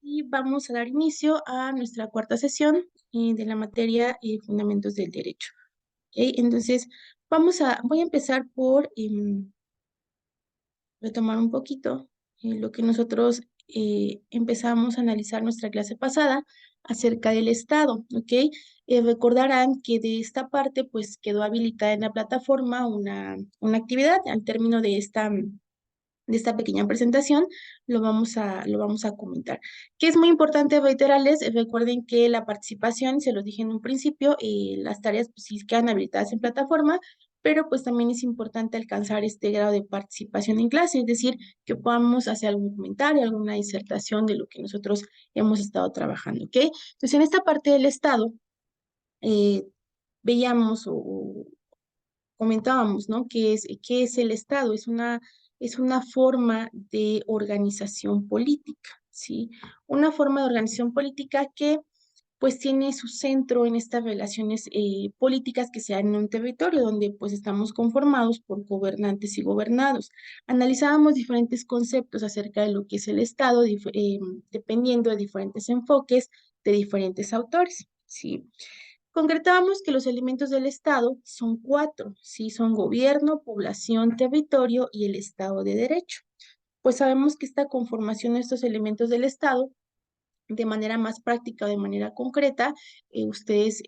Y vamos a dar inicio a nuestra cuarta sesión de la materia Fundamentos del Derecho. ¿Ok? Entonces, voy a empezar por retomar un poquito lo que nosotros empezamos a analizar nuestra clase pasada acerca del Estado, ¿ok? Recordarán que de esta parte, pues, quedó habilitada en la plataforma una actividad al término de esta pequeña presentación, lo vamos a comentar. Que es muy importante reiterarles, recuerden que la participación, se los dije en un principio, las tareas pues, sí quedan habilitadas en plataforma, pero pues también es importante alcanzar este grado de participación en clase, es decir, que podamos hacer algún comentario, alguna disertación de lo que nosotros hemos estado trabajando, ¿ok? Entonces, en esta parte del Estado, eh, veíamos o comentábamos, ¿no? ¿Qué es el Estado? Es una forma de organización política, ¿sí? Una forma de organización política que pues tiene su centro en estas relaciones políticas que se dan en un territorio donde pues estamos conformados por gobernantes y gobernados. Analizábamos diferentes conceptos acerca de lo que es el Estado, dependiendo de diferentes enfoques de diferentes autores, ¿sí? Concretábamos que los elementos del Estado son cuatro, ¿sí? Son gobierno, población, territorio y el Estado de Derecho. Pues sabemos que esta conformación de estos elementos del Estado, de manera más práctica o de manera concreta, ustedes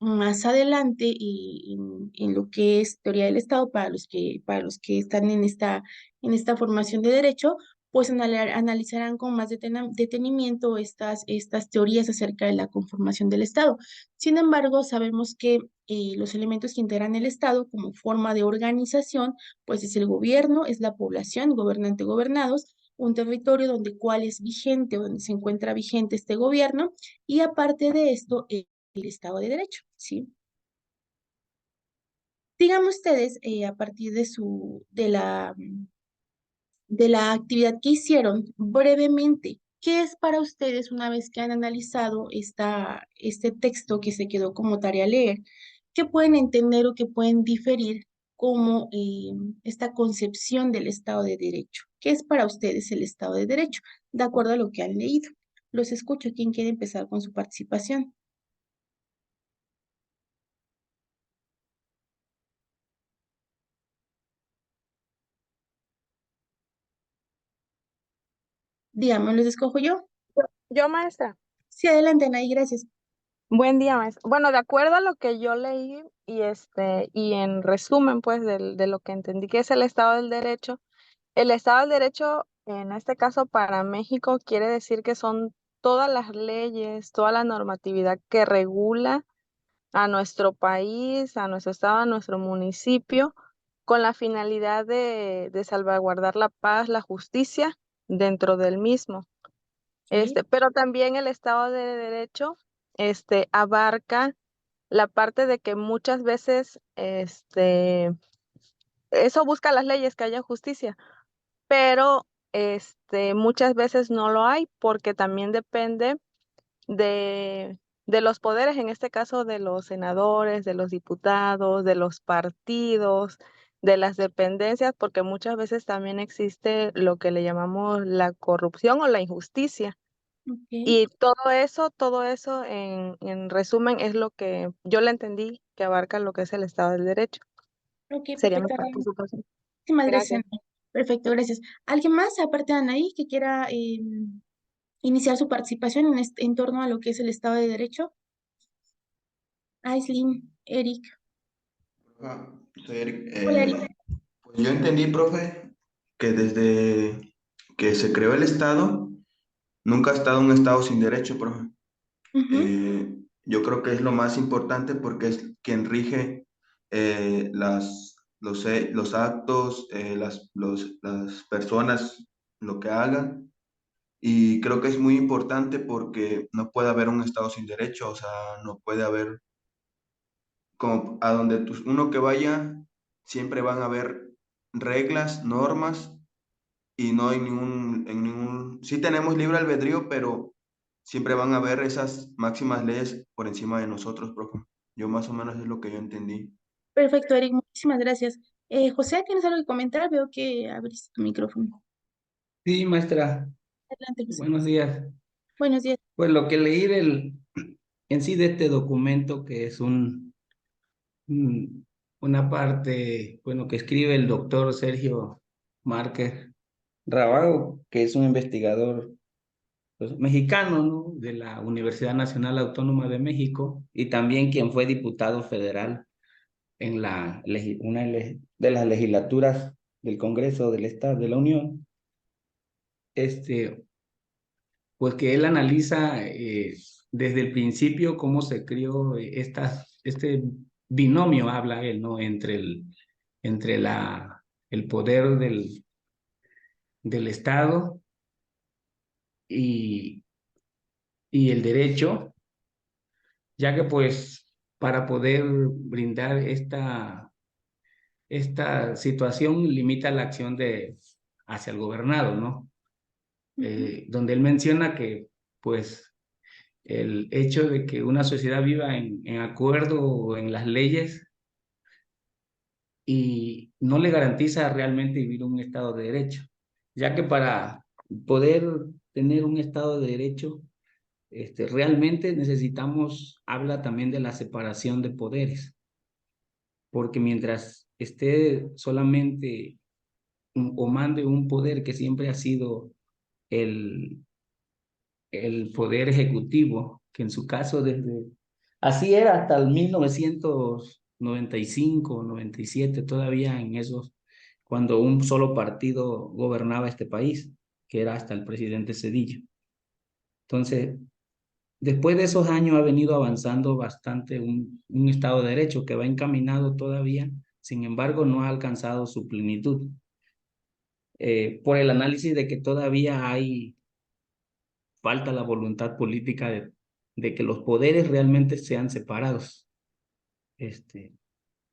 más adelante en lo que es teoría del Estado, para los que están en esta formación de derecho, pues analizarán con más detenimiento estas teorías acerca de la conformación del Estado. Sin embargo, sabemos que los elementos que integran el Estado como forma de organización, pues es el gobierno, es la población, gobernante, gobernados, un territorio donde cuál es vigente o donde se encuentra vigente este gobierno y aparte de esto, el Estado de Derecho, ¿sí? Díganme ustedes, a partir de la actividad que hicieron, brevemente, ¿qué es para ustedes una vez que han analizado este texto que se quedó como tarea leer? ¿Qué pueden entender o qué pueden diferir como esta concepción del Estado de Derecho? ¿Qué es para ustedes el Estado de Derecho? De acuerdo a lo que han leído. Los escucho. ¿Quién quiere empezar con su participación? Díganme, ¿los escojo yo? Yo, maestra. Sí, adelante, Anaí, gracias. Buen día, maestra. Bueno, de acuerdo a lo que yo leí y en resumen, pues, de lo que entendí que es el Estado del Derecho, el Estado del Derecho, en este caso para México, quiere decir que son todas las leyes, toda la normatividad que regula a nuestro país, a nuestro estado, a nuestro municipio, con la finalidad de salvaguardar la paz, la justicia dentro del mismo. Sí, Pero también el Estado de Derecho, abarca la parte de que muchas veces, eso busca las leyes, que haya justicia, pero, muchas veces no lo hay, porque también depende de los poderes, en este caso de los senadores, de los diputados, de los partidos, de las dependencias, porque muchas veces también existe lo que le llamamos la corrupción o la injusticia. ok, Y todo eso en resumen es lo que yo le entendí que abarca lo que es el Estado del Derecho. ok, Sería mi perfecto. participación. Muchísimas gracias, Gracias. Anaí. Perfecto, gracias. ¿Alguien más, aparte de Anaí, que quiera iniciar su participación en torno a lo que es el Estado de Derecho? Aislinn, Eric. Ah, soy Eric. Hola, Eric. Pues yo entendí, profe, que desde que se creó el Estado, nunca ha estado un Estado sin derecho, profe. Ujú, Yo creo que es lo más importante porque es quien rige los actos, las personas, lo que hagan. Y creo que es muy importante porque no puede haber un Estado sin derecho, o sea, no puede haber como a donde uno que vaya, siempre van a haber reglas, normas, y no hay sí tenemos libre albedrío, pero siempre van a haber esas máximas leyes por encima de nosotros, profe. Yo más o menos es lo que yo entendí. perfecto, Eric. Muchísimas gracias. José, ¿tienes algo que comentar? Veo que abriste tu micrófono. Sí, maestra. Adelante, José. Buenos días. Buenos días. Pues lo que leí en sí de este documento, que es una parte, bueno, que escribe el doctor Sergio Márquez Rabago, que es un investigador pues, mexicano, ¿no? De la Universidad Nacional Autónoma de México, y también quien fue diputado federal en de las legislaturas del Congreso del Estado de la Unión. Pues que él analiza desde el principio cómo se creó este binomio, habla él, ¿no? Entre el poder del Estado y, y el derecho, ya que pues para poder brindar esta situación limita la acción hacia el gobernado, ¿no? Donde él menciona que pues el hecho de que una sociedad viva en acuerdo en las leyes y no le garantiza realmente vivir un Estado de Derecho, ya que para poder tener un Estado de Derecho, realmente necesitamos, habla también de la separación de poderes, porque mientras esté solamente o mande un poder que siempre ha sido el, el poder ejecutivo, que en su caso así era hasta el 1995, 97, todavía en esos, cuando un solo partido gobernaba este país, que era hasta el presidente Zedillo. Entonces, después de esos años ha venido avanzando bastante un Estado de Derecho que va encaminado todavía, sin embargo no ha alcanzado su plenitud, por el análisis de que todavía falta la voluntad política de que los poderes realmente sean separados,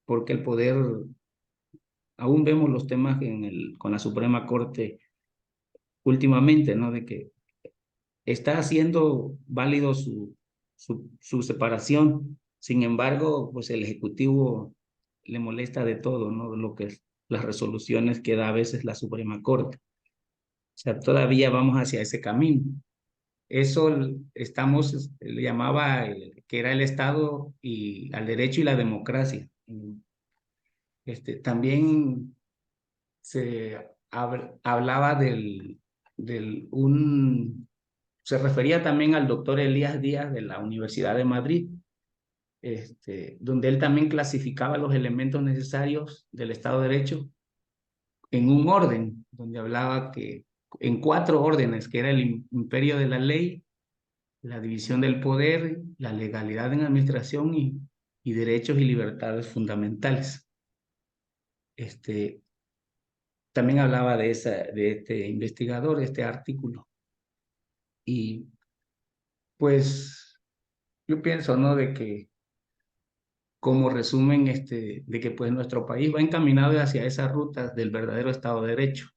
porque el poder, aún vemos los temas con la Suprema Corte últimamente, ¿no? De que está haciendo válido su separación, sin embargo, pues el Ejecutivo le molesta de todo, ¿no? Lo que es las resoluciones que da a veces la Suprema Corte. O sea, todavía vamos hacia ese camino. Eso le llamaba que era el Estado y al derecho y la democracia. También hablaba se refería también al doctor Elías Díaz de la Universidad de Madrid, donde él también clasificaba los elementos necesarios del Estado de Derecho en un orden, donde hablaba que en 4 órdenes, que era el imperio de la ley, la división del poder, la legalidad en administración y derechos y libertades fundamentales. También hablaba de este investigador, este artículo. Y pues yo pienso, ¿no? De que como resumen, de que pues nuestro país va encaminado hacia esa ruta del verdadero Estado de Derecho.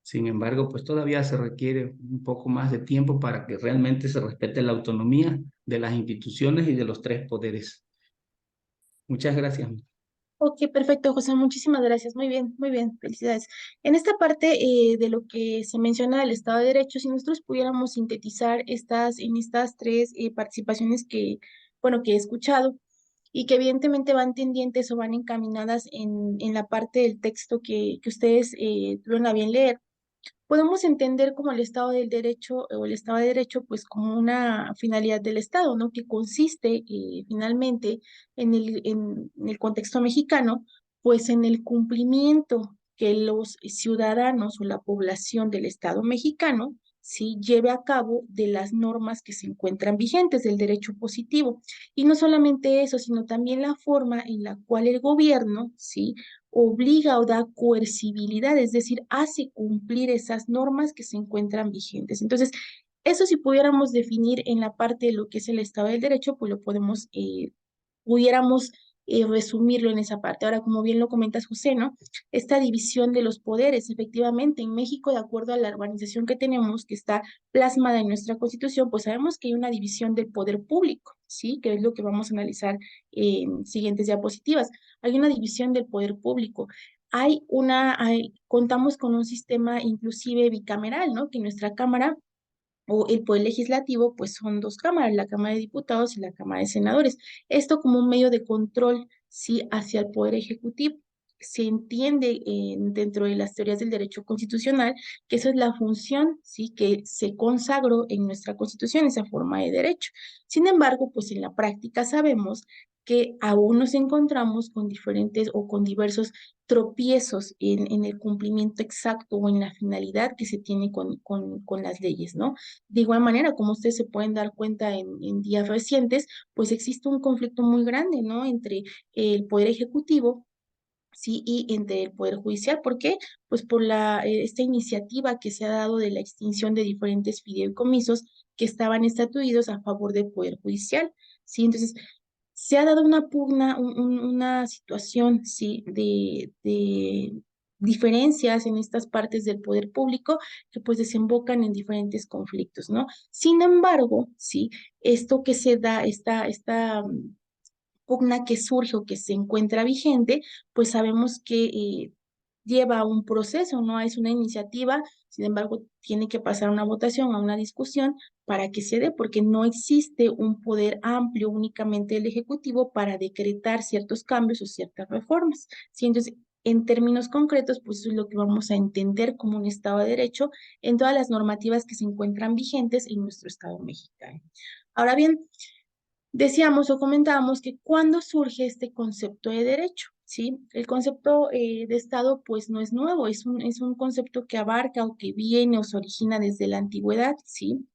Sin embargo, pues todavía se requiere un poco más de tiempo para que realmente se respete la autonomía de las instituciones y de los 3 poderes. Muchas gracias. Ok, perfecto, José, muchísimas gracias. Muy bien, felicidades. En esta parte de lo que se menciona del Estado de Derecho, si nosotros pudiéramos sintetizar en estas 3 participaciones bueno, que he escuchado y que evidentemente van tendientes o van encaminadas en la parte del texto que ustedes tuvieron a bien leer. Podemos entender como el Estado del Derecho o el Estado de Derecho pues como una finalidad del Estado, ¿no? Que consiste finalmente en el contexto mexicano, pues en el cumplimiento que los ciudadanos o la población del Estado mexicano sí lleve a cabo de las normas que se encuentran vigentes del derecho positivo. Y no solamente eso, sino también la forma en la cual el gobierno, sí, obliga o da coercibilidad, es decir, hace cumplir esas normas que se encuentran vigentes. Entonces, eso si pudiéramos definir en la parte de lo que es el Estado del Derecho, pues pudiéramos resumirlo en esa parte. Ahora, como bien lo comentas, José, ¿no? Esta división de los poderes, efectivamente, en México, de acuerdo a la organización que tenemos, que está plasmada en nuestra Constitución, pues sabemos que hay una división del poder público, ¿sí? Que es lo que vamos a analizar en siguientes diapositivas. Hay una división del poder público. contamos con un sistema inclusive bicameral, ¿no? Que nuestra Cámara o el Poder Legislativo, pues son dos cámaras, la Cámara de Diputados y la Cámara de Senadores. Esto como un medio de control, sí, hacia el Poder Ejecutivo. Se entiende dentro de las teorías del derecho constitucional que esa es la función, sí, que se consagró en nuestra Constitución, esa forma de derecho. Sin embargo, pues en la práctica sabemos que aún nos encontramos con diferentes o con diversos tropiezos en el cumplimiento exacto o en la finalidad que se tiene con las leyes, ¿no? De igual manera, como ustedes se pueden dar cuenta en días recientes, pues existe un conflicto muy grande, ¿no? Entre el Poder Ejecutivo, sí, y entre el Poder Judicial. ¿Por qué? Pues por esta iniciativa que se ha dado de la extinción de diferentes fideicomisos que estaban estatuidos a favor del Poder Judicial, ¿sí? Entonces, se ha dado una pugna, una situación, sí, de diferencias en estas partes del poder público que pues desembocan en diferentes conflictos, ¿no? Sin embargo, sí, esto que se da, esta pugna que surge o que se encuentra vigente, pues sabemos que lleva un proceso, no es una iniciativa, sin embargo, tiene que pasar a una votación, a una discusión para que se dé, porque no existe un poder amplio únicamente del Ejecutivo para decretar ciertos cambios o ciertas reformas. ¿Sí? Entonces, en términos concretos, pues eso es lo que vamos a entender como un Estado de Derecho en todas las normativas que se encuentran vigentes en nuestro Estado mexicano. Ahora bien, decíamos o comentábamos que cuando surge este concepto de derecho, ¿sí? El concepto de Estado pues no es nuevo, es un concepto que abarca o que viene o se origina desde la antigüedad, ¿sí?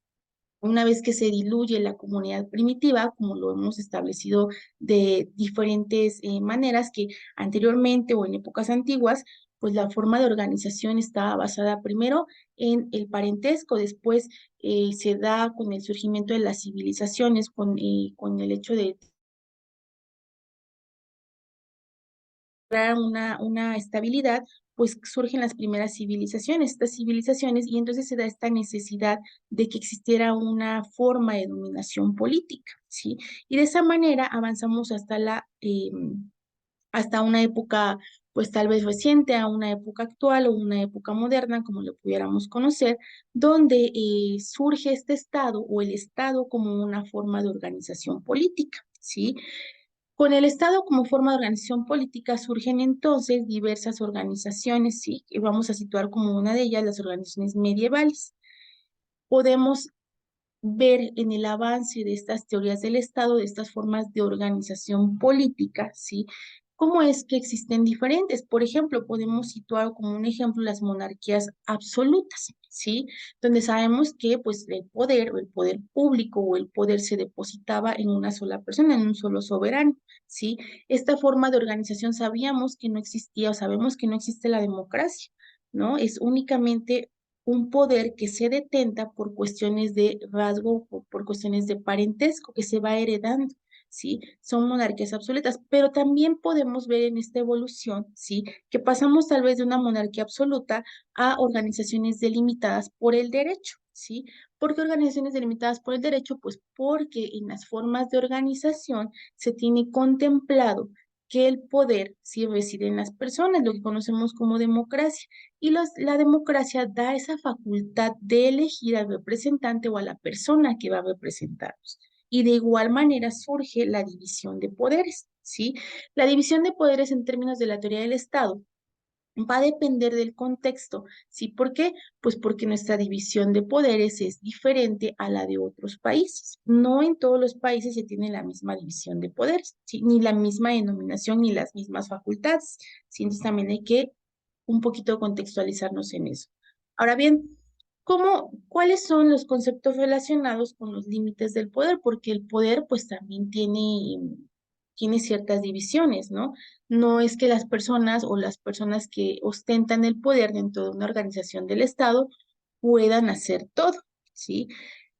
Una vez que se diluye la comunidad primitiva, como lo hemos establecido de diferentes maneras, que anteriormente o en épocas antiguas, pues la forma de organización estaba basada primero en el parentesco, después se da con el surgimiento de las civilizaciones, con el hecho de una estabilidad, pues surgen las primeras civilizaciones, estas civilizaciones, y entonces se da esta necesidad de que existiera una forma de dominación política, ¿sí? Y de esa manera avanzamos hasta una época, pues tal vez reciente, a una época actual o una época moderna, como lo pudiéramos conocer, donde surge este Estado o el Estado como una forma de organización política, ¿sí? Con el Estado como forma de organización política surgen entonces diversas organizaciones, ¿sí? Y vamos a situar como una de ellas las organizaciones medievales. Podemos ver en el avance de estas teorías del Estado, de estas formas de organización política, ¿sí? ¿Cómo es que existen diferentes? Por ejemplo, podemos situar como un ejemplo las monarquías absolutas, ¿sí? Donde sabemos que pues el poder o el poder público o el poder se depositaba en una sola persona, en un solo soberano, ¿sí? Esta forma de organización sabíamos que no existía o sabemos que no existe la democracia, ¿no? Es únicamente un poder que se detenta por cuestiones de rasgo o por cuestiones de parentesco que se va heredando, ¿sí? Son monarquías absolutas, pero también podemos ver en esta evolución, ¿sí? Que pasamos tal vez de una monarquía absoluta a organizaciones delimitadas por el derecho, ¿sí? ¿Por qué organizaciones delimitadas por el derecho? Pues porque en las formas de organización se tiene contemplado que el poder sí reside en las personas, lo que conocemos como democracia. Y la democracia da esa facultad de elegir al representante o a la persona que va a representarnos. Y de igual manera surge la división de poderes, ¿sí? La división de poderes en términos de la teoría del Estado va a depender del contexto, ¿sí? ¿Por qué? Pues porque nuestra división de poderes es diferente a la de otros países. No en todos los países se tiene la misma división de poderes, ¿sí? Ni la misma denominación ni las mismas facultades, ¿sí? Entonces también hay que un poquito contextualizarnos en eso. Ahora bien, ¿cuáles son los conceptos relacionados con los límites del poder? Porque el poder pues también tiene ciertas divisiones, ¿no? No es que las personas o las personas que ostentan el poder dentro de una organización del Estado puedan hacer todo, ¿sí?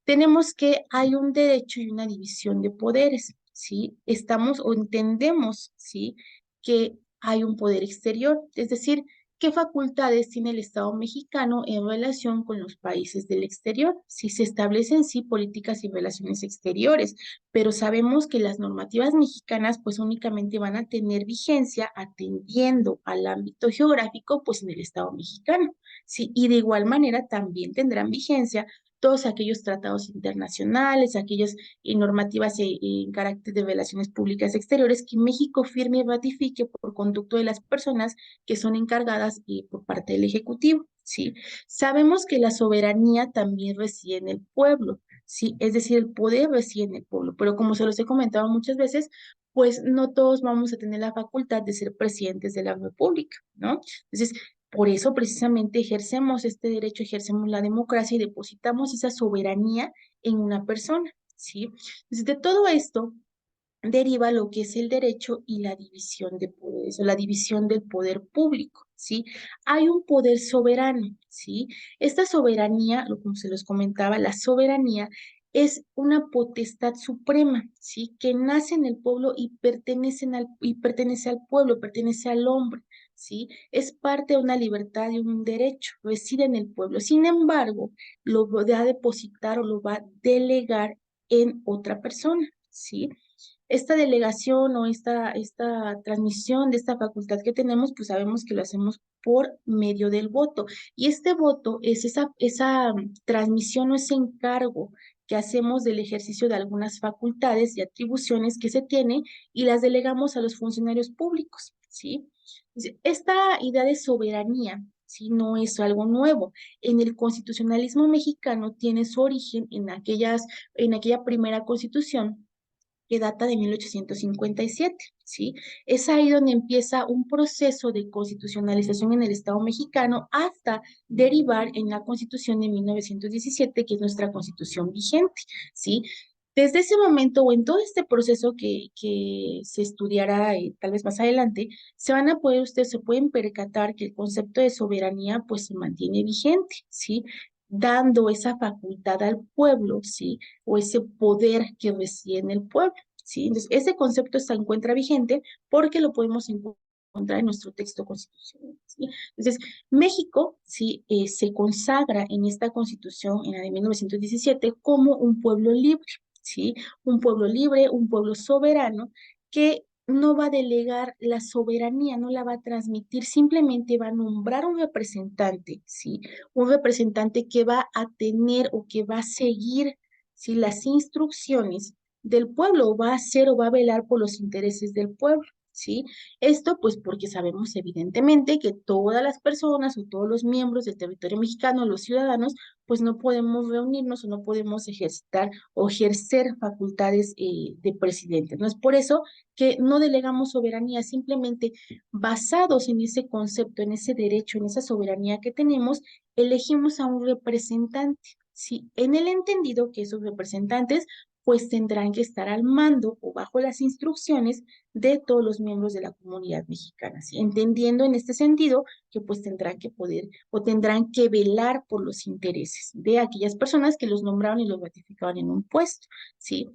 Tenemos que hay un derecho y una división de poderes, ¿sí? Estamos o entendemos, ¿sí? Que hay un poder exterior, es decir, ¿Qué facultades tiene el Estado mexicano en relación con los países del exterior? Si se establecen, sí, políticas y relaciones exteriores, pero sabemos que las normativas mexicanas pues únicamente van a tener vigencia atendiendo al ámbito geográfico pues en el Estado mexicano, ¿sí? Y de igual manera también tendrán vigencia todos aquellos tratados internacionales, aquellas normativas en carácter de relaciones públicas exteriores que México firme y ratifique por conducto de las personas que son encargadas por parte del Ejecutivo, ¿sí? Sabemos que la soberanía también reside en el pueblo, ¿sí? Es decir, el poder reside en el pueblo, pero como se los he comentado muchas veces, pues no todos vamos a tener la facultad de ser presidentes de la República, ¿no? Entonces, por eso precisamente ejercemos este derecho, ejercemos la democracia y depositamos esa soberanía en una persona, ¿sí? Entonces, de todo esto deriva lo que es el derecho y la división de poderes o la división del poder público, ¿sí? Hay un poder soberano, ¿sí? Esta soberanía, como se los comentaba, la soberanía es una potestad suprema, ¿sí? Que nace en el pueblo y pertenece al pueblo, pertenece al hombre, ¿sí? Es parte de una libertad y un derecho, reside en el pueblo. Sin embargo, lo va a depositar o lo va a delegar en otra persona, ¿sí? Esta delegación o esta transmisión de esta facultad que tenemos, pues sabemos que lo hacemos por medio del voto. Y este voto es esa transmisión o ese encargo que hacemos del ejercicio de algunas facultades y atribuciones que se tiene y las delegamos a los funcionarios públicos, ¿sí? Esta idea de soberanía, ¿sí? No es algo nuevo. En el constitucionalismo mexicano tiene su origen en aquella primera constitución que data de 1857, ¿sí? Es ahí donde empieza un proceso de constitucionalización en el Estado mexicano hasta derivar en la Constitución de 1917, que es nuestra constitución vigente, ¿sí? Desde ese momento o en todo este proceso que se estudiará tal vez más adelante, ustedes se pueden percatar que el concepto de soberanía pues se mantiene vigente, ¿sí? Dando esa facultad al pueblo, ¿sí? O ese poder que reside en el pueblo, ¿sí? Entonces, ese concepto se encuentra vigente porque lo podemos encontrar en nuestro texto constitucional, ¿sí? Entonces, México, ¿sí? Se consagra en esta constitución, en la de 1917, como un pueblo libre, ¿sí? Un pueblo libre, un pueblo soberano, que no va a delegar la soberanía, no la va a transmitir, simplemente va a nombrar un representante, ¿sí? Un representante que va a tener o que va a seguir, ¿sí? Las instrucciones del pueblo, o va a hacer o va a velar por los intereses del pueblo, ¿sí? Esto pues porque sabemos evidentemente que todas las personas o todos los miembros del territorio mexicano, los ciudadanos, pues no podemos reunirnos o no podemos ejercitar o ejercer facultades de presidente. No es por eso que no delegamos soberanía, simplemente basados en ese concepto, en ese derecho, en esa soberanía que tenemos, elegimos a un representante, ¿sí? En el entendido que esos representantes pues tendrán que estar al mando o bajo las instrucciones de todos los miembros de la comunidad mexicana, ¿sí? Entendiendo en este sentido que pues tendrán que poder o tendrán que velar por los intereses de aquellas personas que los nombraron y los ratificaron en un puesto, ¿sí?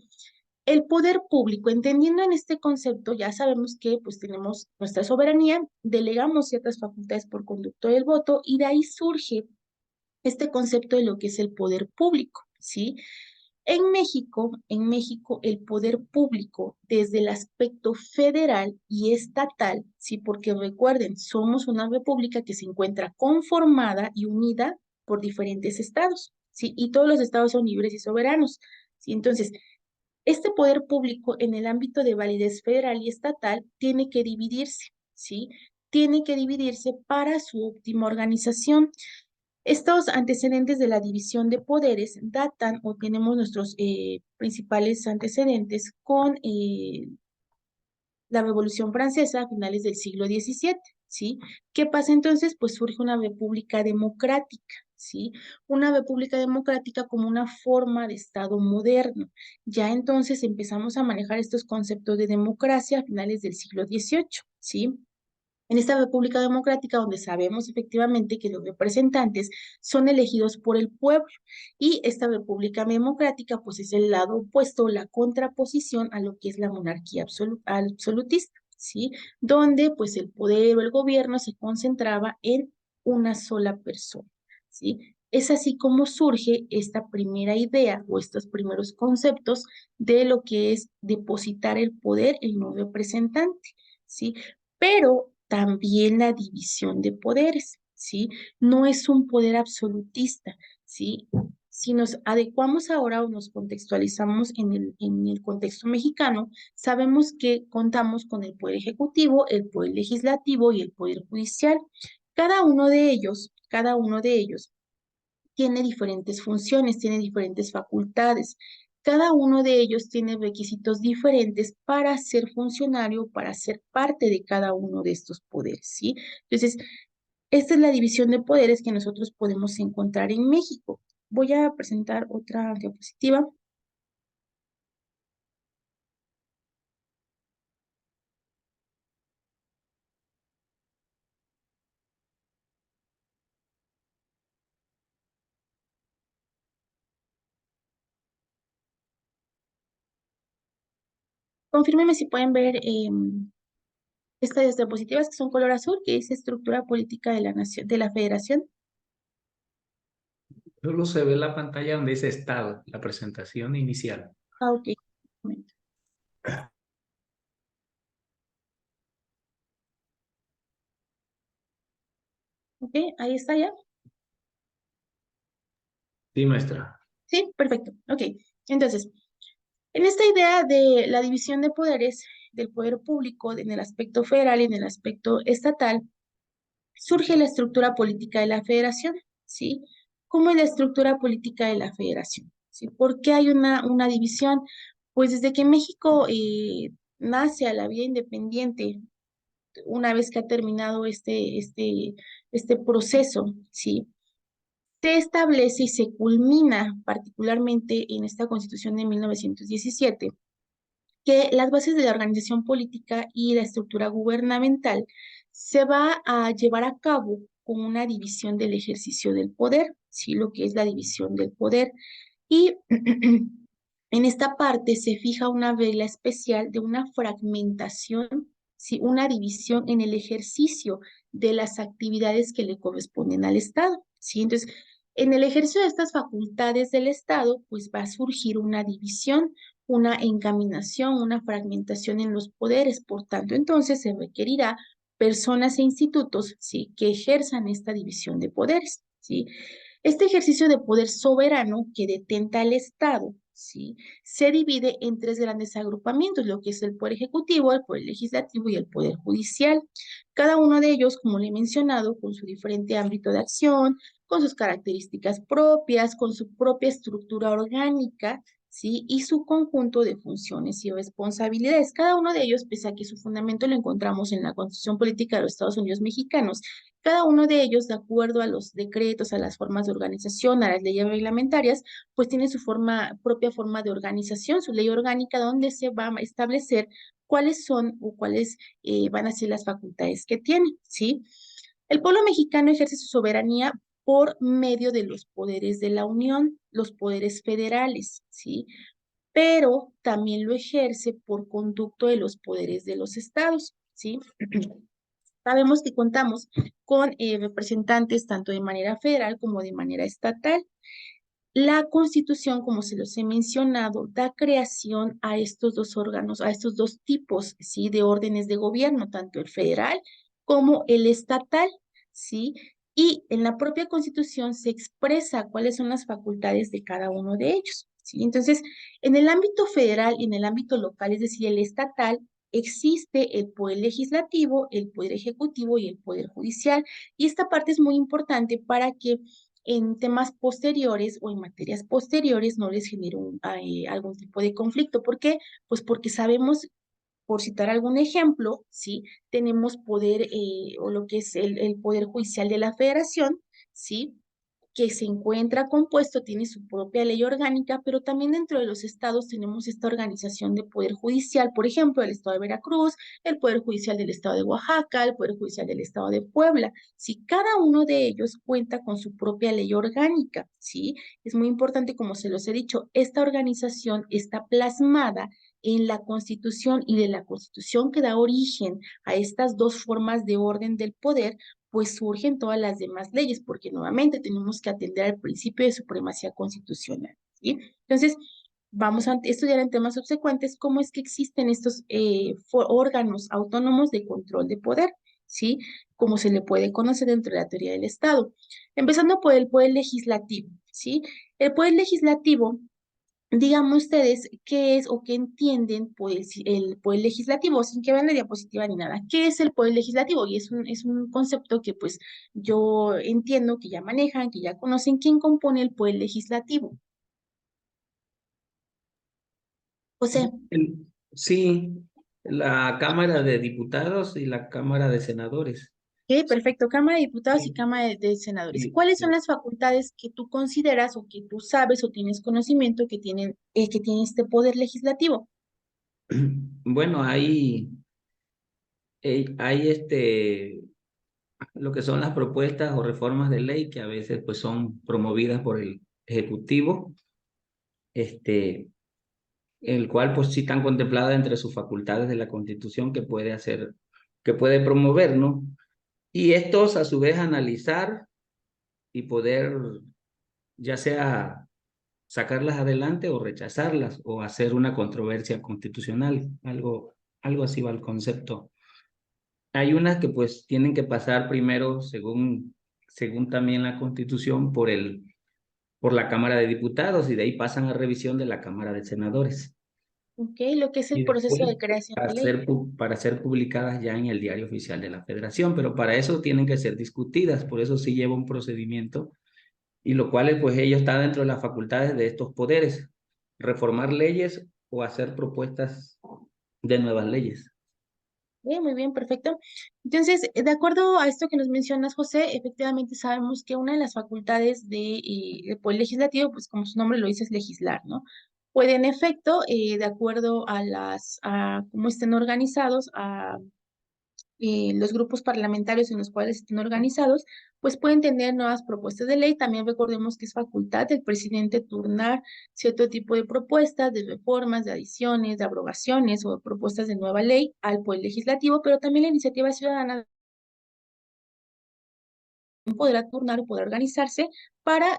El poder público, entendiendo en este concepto, ya sabemos que pues tenemos nuestra soberanía, delegamos ciertas facultades por conducto del voto y de ahí surge este concepto de lo que es el poder público, ¿sí? En México, el poder público desde el aspecto federal y estatal, sí, porque recuerden, somos una república que se encuentra conformada y unida por diferentes estados, sí, y todos los estados son libres y soberanos, sí. Entonces, este poder público en el ámbito de validez federal y estatal tiene que dividirse, sí, tiene que dividirse para su óptima organización. Estos antecedentes de la división de poderes datan o tenemos nuestros principales antecedentes con la Revolución Francesa a finales del siglo XVII, ¿sí? ¿Qué pasa entonces? Pues surge una república democrática, ¿sí? Una república democrática como una forma de Estado moderno. Ya entonces empezamos a manejar estos conceptos de democracia a finales del siglo XVIII, ¿sí? En esta República Democrática, donde sabemos efectivamente que los representantes son elegidos por el pueblo, y esta República Democrática, pues es el lado opuesto, la contraposición a lo que es la monarquía absolutista, ¿sí? Donde pues el poder o el gobierno se concentraba en una sola persona, ¿sí? Es así como surge esta primera idea o estos primeros conceptos de lo que es depositar el poder en un representante, ¿sí? Pero también la división de poderes, ¿sí? No es un poder absolutista, ¿sí? Si nos adecuamos ahora o nos contextualizamos en el contexto mexicano, sabemos que contamos con el poder ejecutivo, el poder legislativo y el poder judicial. Cada uno de ellos tiene diferentes funciones, tiene diferentes facultades. Cada uno de ellos tiene requisitos diferentes para ser funcionario, para ser parte de cada uno de estos poderes, ¿sí? Entonces, esta es la división de poderes que nosotros podemos encontrar en México. Voy a presentar otra diapositiva. Confírmeme si pueden ver estas diapositivas que son color azul, que es estructura política de la nación, de la federación. Solo se ve la pantalla donde dice Estado, la presentación inicial. Ah, ok. Un momento. Ok, ahí está ya. Sí, maestra. Sí, perfecto. Ok, entonces, en esta idea de la división de poderes del poder público en el aspecto federal y en el aspecto estatal, surge la estructura política de la federación, ¿sí? ¿Cómo es la estructura política de la federación? ¿Sí? ¿Por qué hay una división? Pues desde que México nace a la vida independiente, una vez que ha terminado este proceso, ¿sí? Se establece y se culmina particularmente en esta Constitución de 1917 que las bases de la organización política y la estructura gubernamental se va a llevar a cabo con una división del ejercicio del poder, ¿sí? Lo que es la división del poder. Y en esta parte se fija una regla especial de una fragmentación, ¿sí? Una división en el ejercicio de las actividades que le corresponden al Estado, ¿sí? Entonces, en el ejercicio de estas facultades del Estado, pues va a surgir una división, una encaminación, una fragmentación en los poderes. Por tanto, entonces se requerirá personas e institutos, ¿sí? Que ejerzan esta división de poderes, ¿sí? Este ejercicio de poder soberano que detenta el Estado, ¿sí? Se divide en tres grandes agrupamientos, lo que es el poder ejecutivo, el poder legislativo y el poder judicial. Cada uno de ellos, como le he mencionado, con su diferente ámbito de acción, con sus características propias, con su propia estructura orgánica, ¿sí? Y su conjunto de funciones y responsabilidades. Cada uno de ellos, pese a que su fundamento lo encontramos en la Constitución Política de los Estados Unidos Mexicanos, cada uno de ellos, de acuerdo a los decretos, a las formas de organización, a las leyes reglamentarias, pues tiene su propia forma de organización, su ley orgánica, donde se va a establecer cuáles son o cuáles van a ser las facultades que tiene, ¿sí? El pueblo mexicano ejerce su soberanía por medio de los poderes de la Unión, los poderes federales, ¿sí? Pero también lo ejerce por conducto de los poderes de los estados, ¿sí? Sabemos que contamos con representantes tanto de manera federal como de manera estatal. La Constitución, como se los he mencionado, da creación a estos dos órganos, a estos dos tipos, ¿sí? De órdenes de gobierno, tanto el federal como el estatal, ¿sí? Y en la propia Constitución se expresa cuáles son las facultades de cada uno de ellos, ¿sí? Entonces, en el ámbito federal y en el ámbito local, es decir, el estatal, existe el poder legislativo, el poder ejecutivo y el poder judicial. Y esta parte es muy importante para que en temas posteriores o en materias posteriores no les genere algún tipo de conflicto. ¿Por qué? Pues porque sabemos, por citar algún ejemplo, ¿sí? Tenemos poder o lo que es el Poder Judicial de la Federación, ¿sí? Que se encuentra compuesto, tiene su propia ley orgánica, pero también dentro de los estados tenemos esta organización de poder judicial, por ejemplo, el estado de Veracruz, el poder judicial del estado de Oaxaca, el poder judicial del estado de Puebla. Si cada uno de ellos cuenta con su propia ley orgánica, ¿sí? Es muy importante, como se los he dicho, esta organización está plasmada en la Constitución y de la Constitución que da origen a estas dos formas de orden del poder, pues surgen todas las demás leyes, porque nuevamente tenemos que atender al principio de supremacía constitucional, ¿sí? Entonces, vamos a estudiar en temas subsecuentes cómo es que existen estos órganos autónomos de control de poder, ¿sí? Como se le puede conocer dentro de la teoría del Estado. Empezando por el poder legislativo, ¿sí? El poder legislativo, díganme ustedes qué es o qué entienden por el poder legislativo, sin que vean la diapositiva ni nada. ¿Qué es el poder legislativo? Y es un concepto que pues yo entiendo que ya manejan, que ya conocen. ¿Quién compone el poder legislativo? José. Sí, la Cámara de Diputados y la Cámara de Senadores. Ok, perfecto. Cámara de Diputados y Sí, Cámara de Senadores. sí, ¿Cuáles son sí. las facultades que tú consideras o que tú sabes o tienes conocimiento que tiene este poder legislativo? Bueno, hay lo que son las propuestas o reformas de ley que a veces pues son promovidas por el Ejecutivo, este, el cual pues sí están contempladas entre sus facultades de la Constitución que puede hacer, que puede promover, ¿no? Y estos a su vez analizar y poder ya sea sacarlas adelante o rechazarlas o hacer una controversia constitucional, algo así va el concepto. Hay unas que pues tienen que pasar primero, según también la Constitución, por la Cámara de Diputados y de ahí pasan a revisión de la Cámara de Senadores. Ok, lo que es el Y proceso después de creación de ley. para ser publicadas ya en el Diario Oficial de la Federación, pero para eso tienen que ser discutidas, por eso sí lleva un procedimiento y lo cual pues ello está dentro de las facultades de estos poderes, reformar leyes o hacer propuestas de nuevas leyes. Muy bien, perfecto. Entonces, de acuerdo a esto que nos mencionas, José, efectivamente sabemos que una de las facultades del poder legislativo, pues como su nombre lo dice, es legislar, ¿no? Puede, en efecto, de acuerdo a cómo estén organizados, los grupos parlamentarios en los cuales estén organizados, pues pueden tener nuevas propuestas de ley. También recordemos que es facultad del presidente turnar cierto tipo de propuestas, de reformas, de adiciones, de abrogaciones o propuestas de nueva ley al poder legislativo, pero también la iniciativa ciudadana podrá turnar o podrá organizarse para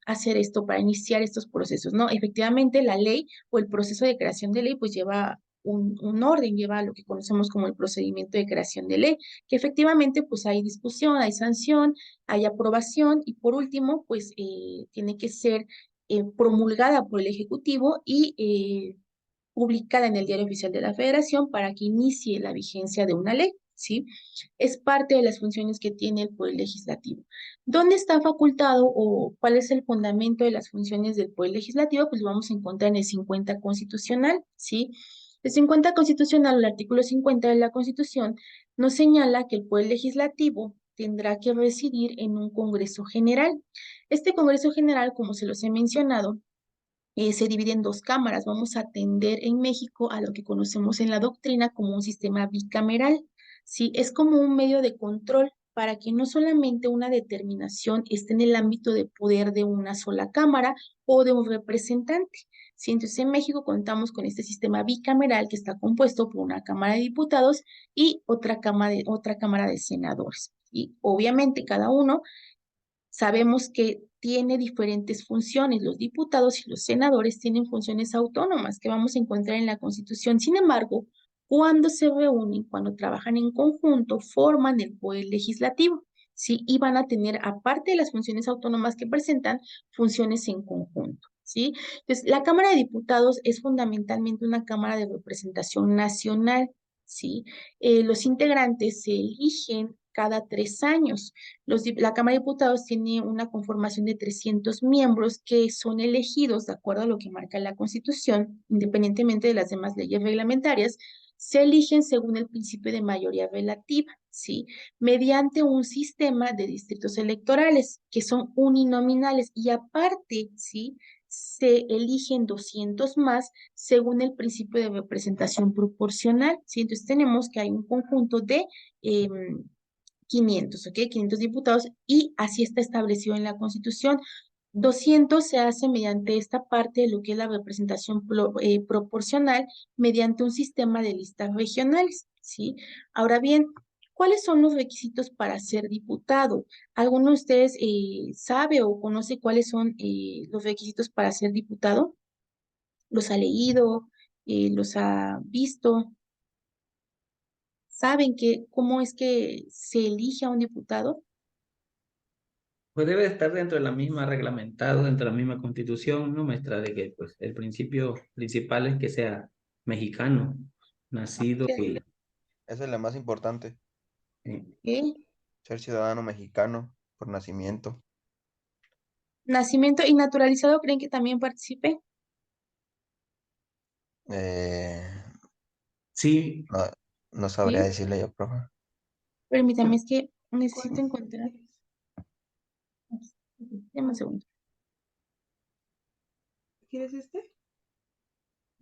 hacer esto, para iniciar estos procesos, ¿no? Efectivamente, la ley o el proceso de creación de ley pues lleva un orden, lleva lo que conocemos como el procedimiento de creación de ley, que efectivamente pues hay discusión, hay sanción, hay aprobación y por último pues tiene que ser promulgada por el Ejecutivo y publicada en el Diario Oficial de la Federación para que inicie la vigencia de una ley, ¿sí? Es parte de las funciones que tiene el Poder Legislativo. ¿Dónde está facultado o cuál es el fundamento de las funciones del Poder Legislativo? Pues lo vamos a encontrar en el 50 constitucional, ¿sí? El 50 constitucional, el artículo 50 de la Constitución, nos señala que el Poder Legislativo tendrá que residir en un Congreso General. Este Congreso General, como se los he mencionado, se divide en dos cámaras. Vamos a atender en México a lo que conocemos en la doctrina como un sistema bicameral, ¿sí? Es como un medio de control para que no solamente una determinación esté en el ámbito de poder de una sola cámara o de un representante. ¿Sí? Entonces, en México contamos con este sistema bicameral que está compuesto por una Cámara de Diputados y otra cámara de Senadores. Y obviamente cada uno sabemos que tiene diferentes funciones. Los diputados y los senadores tienen funciones autónomas que vamos a encontrar en la Constitución. Sin embargo, cuando se reúnen, cuando trabajan en conjunto, forman el poder legislativo, ¿sí? Y van a tener, aparte de las funciones autónomas que presentan, funciones en conjunto, ¿sí? Entonces, la Cámara de Diputados es fundamentalmente una cámara de representación nacional, ¿sí? Los integrantes se eligen cada 3 años. La Cámara de Diputados tiene una conformación de 300 miembros que son elegidos de acuerdo a lo que marca la Constitución, independientemente de las demás leyes reglamentarias, se eligen según el principio de mayoría relativa, ¿sí? Mediante un sistema de distritos electorales que son uninominales y aparte, ¿sí? Se eligen 200 más según el principio de representación proporcional, ¿sí? Entonces tenemos que hay un conjunto de 500, ¿ok? 500 diputados y así está establecido en la Constitución. 200 se hace mediante esta parte de lo que es la representación proporcional mediante un sistema de listas regionales, ¿sí? Ahora bien, ¿cuáles son los requisitos para ser diputado? ¿Alguno de ustedes sabe o conoce cuáles son los requisitos para ser diputado? ¿Los ha leído? ¿Los ha visto? ¿Saben cómo es que se elige a un diputado? Pues debe estar dentro de la misma reglamentado, dentro de la misma constitución, ¿no, maestra? De que pues el principio principal es que sea mexicano, nacido y Esa es la más importante, ¿Qué? ser ciudadano mexicano por nacimiento. Nacimiento y naturalizado, ¿creen que también participe? Eh, sí, no, no sabría Sí. decirle yo, profe. Permítame, es que necesito encontrar. Dame un segundo. ¿Quieres este?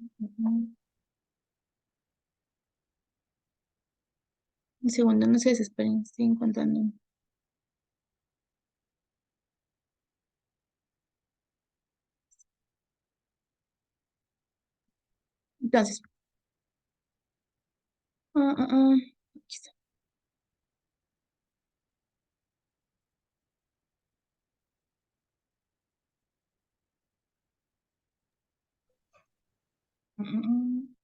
Un segundo, no se desesperen, estoy encontrando. Entonces, aquí está. Mm, mm, mm.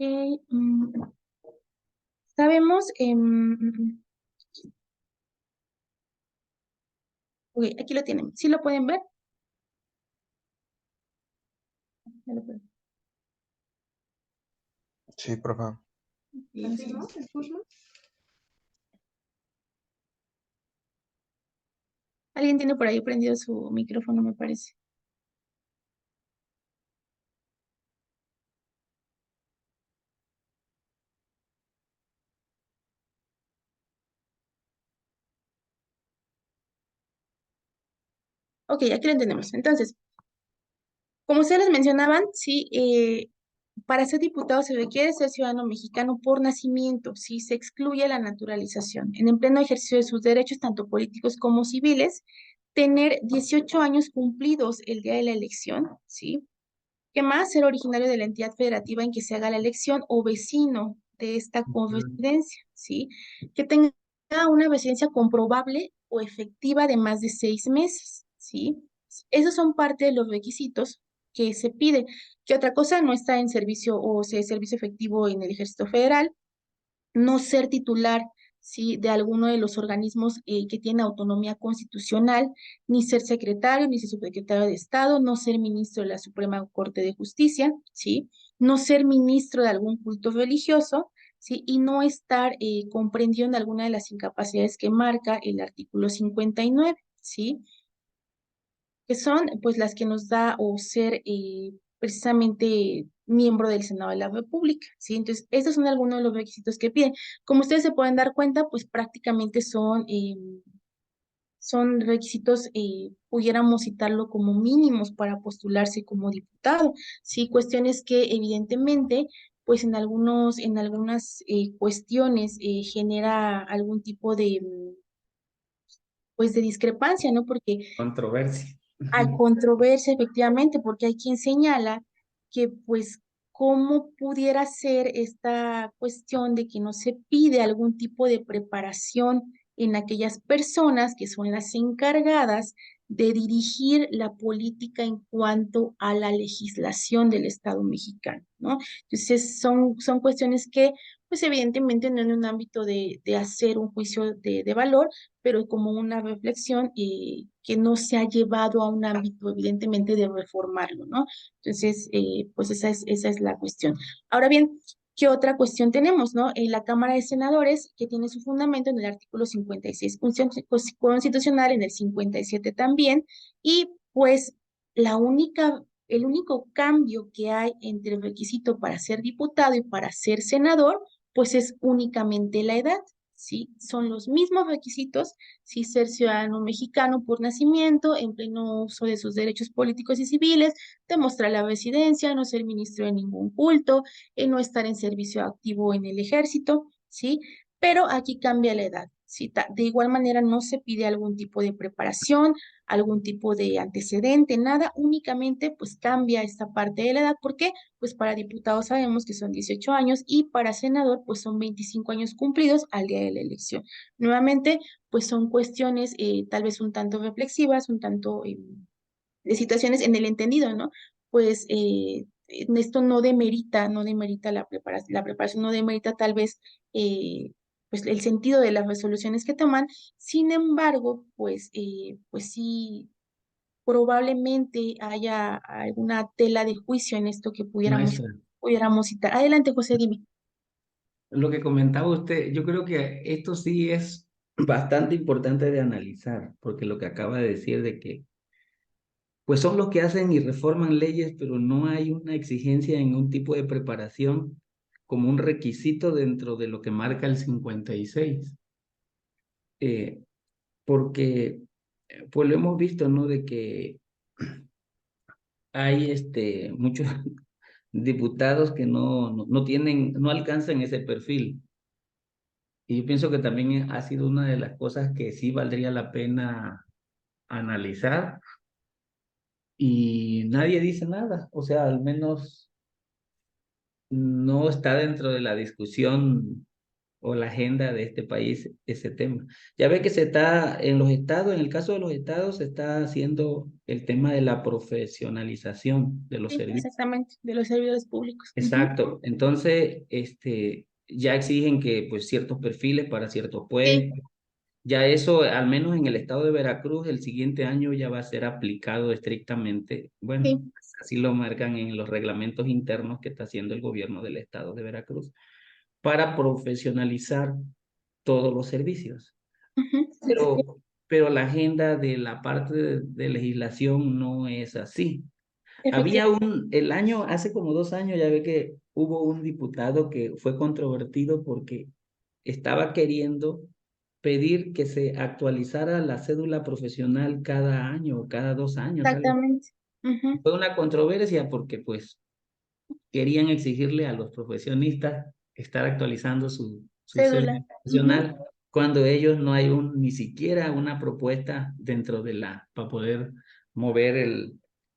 Ok, sabemos, ok, aquí lo tienen. ¿Sí lo pueden ver? Ya lo pueden. Sí, profe. Sí, sí. Alguien tiene por ahí prendido su micrófono, me parece. Ok, aquí lo entendemos. Entonces, como ustedes les mencionaban, sí, para ser diputado se requiere ser ciudadano mexicano por nacimiento, sí, se excluye la naturalización. En el pleno ejercicio de sus derechos, tanto políticos como civiles, tener 18 años cumplidos el día de la elección, sí. ¿Qué más? Ser originario de la entidad federativa en que se haga la elección o vecino de esta residencia, ¿sí? Que tenga una residencia comprobable o efectiva de más de 6 meses, ¿sí? Esos son parte de los requisitos que se pide. ¿Qué otra cosa? No está en servicio o sea, servicio efectivo en el Ejército Federal, no ser titular, ¿sí? de alguno de los organismos que tienen autonomía constitucional, ni ser secretario, ni ser subsecretario de Estado, no ser ministro de la Suprema Corte de Justicia, ¿sí? No ser ministro de algún culto religioso, ¿sí? Y no estar comprendido en alguna de las incapacidades que marca el artículo 59, ¿sí? Que son pues las que nos da o ser precisamente miembro del Senado de la República, ¿sí? Entonces, estos son algunos de los requisitos que piden. Como ustedes se pueden dar cuenta, pues prácticamente son requisitos, pudiéramos citarlo como mínimos para postularse como diputado, ¿sí? Cuestiones que evidentemente, pues en algunas cuestiones genera algún tipo de, pues de discrepancia, ¿no? Porque controversia. hay controversia, efectivamente, porque hay quien señala que, pues, cómo pudiera ser esta cuestión de que no se pide algún tipo de preparación en aquellas personas que son las encargadas de dirigir la política en cuanto a la legislación del Estado mexicano, ¿no? Entonces, son cuestiones que, pues, evidentemente no en un ámbito de hacer un juicio de valor, pero como una reflexión que no se ha llevado a un ámbito, evidentemente, de reformarlo, ¿no? Entonces, pues esa es la cuestión. Ahora bien, ¿qué otra cuestión tenemos, no? En la Cámara de Senadores, que tiene su fundamento en el artículo 56 constitucional, en el 57 también, y pues el único cambio que hay entre el requisito para ser diputado y para ser senador, pues es únicamente la edad. ¿Sí? Son los mismos requisitos, sí, ser ciudadano mexicano por nacimiento, en pleno uso de sus derechos políticos y civiles, demostrar la residencia, no ser ministro de ningún culto, no estar en servicio activo en el ejército, ¿sí? Pero aquí cambia la edad. Si de igual manera no se pide algún tipo de preparación, algún tipo de antecedente, nada, únicamente pues cambia esta parte de la edad. ¿Por qué? Pues para diputado sabemos que son 18 años y para senador pues son 25 años cumplidos al día de la elección. Nuevamente, pues son cuestiones tal vez un tanto reflexivas, un tanto de situaciones en el entendido, ¿no? Pues esto no demerita la preparación, no demerita tal vez pues el sentido de las resoluciones que toman. Sin embargo, pues sí, probablemente haya alguna tela de juicio en esto que Maestra, pudiéramos citar. Adelante, José, dime. lo que comentaba usted, yo creo que esto sí es bastante importante de analizar, porque lo que acaba de decir de que pues son los que hacen y reforman leyes, pero no hay una exigencia en un tipo de preparación como un requisito dentro de lo que marca el 56. Eh, porque, pues lo hemos visto, ¿no? De que hay muchos diputados que no tienen, no alcanzan ese perfil. Y yo pienso que también ha sido una de las cosas que sí valdría la pena analizar y nadie dice nada. O sea, al menos no está dentro de la discusión o la agenda de este país ese tema. Ya ve que se está en los estados, en el caso de los estados, se está haciendo el tema de la profesionalización de los Sí, servicios. exactamente, de los servidores públicos. Ujú. Exacto. Entonces, ya exigen que pues ciertos perfiles para ciertos Sí, puestos. Ya eso, al menos en el estado de Veracruz, el siguiente año ya va a ser aplicado estrictamente. Bueno, sí. así lo marcan en los reglamentos internos que está haciendo el gobierno del estado de Veracruz para profesionalizar todos los servicios. Ujú, Pero la agenda de la parte de legislación no es así. Había efectivamente. hace como 2 años, ya ve que hubo un diputado que fue controvertido porque estaba queriendo pedir que se actualizara la cédula profesional cada año o cada 2 años, algo. Exactamente. Ujú. Fue una controversia porque pues querían exigirle a los profesionistas estar actualizando su Cédula. cédula Ujú. profesional cuando ellos no hay ni siquiera una propuesta dentro de para poder mover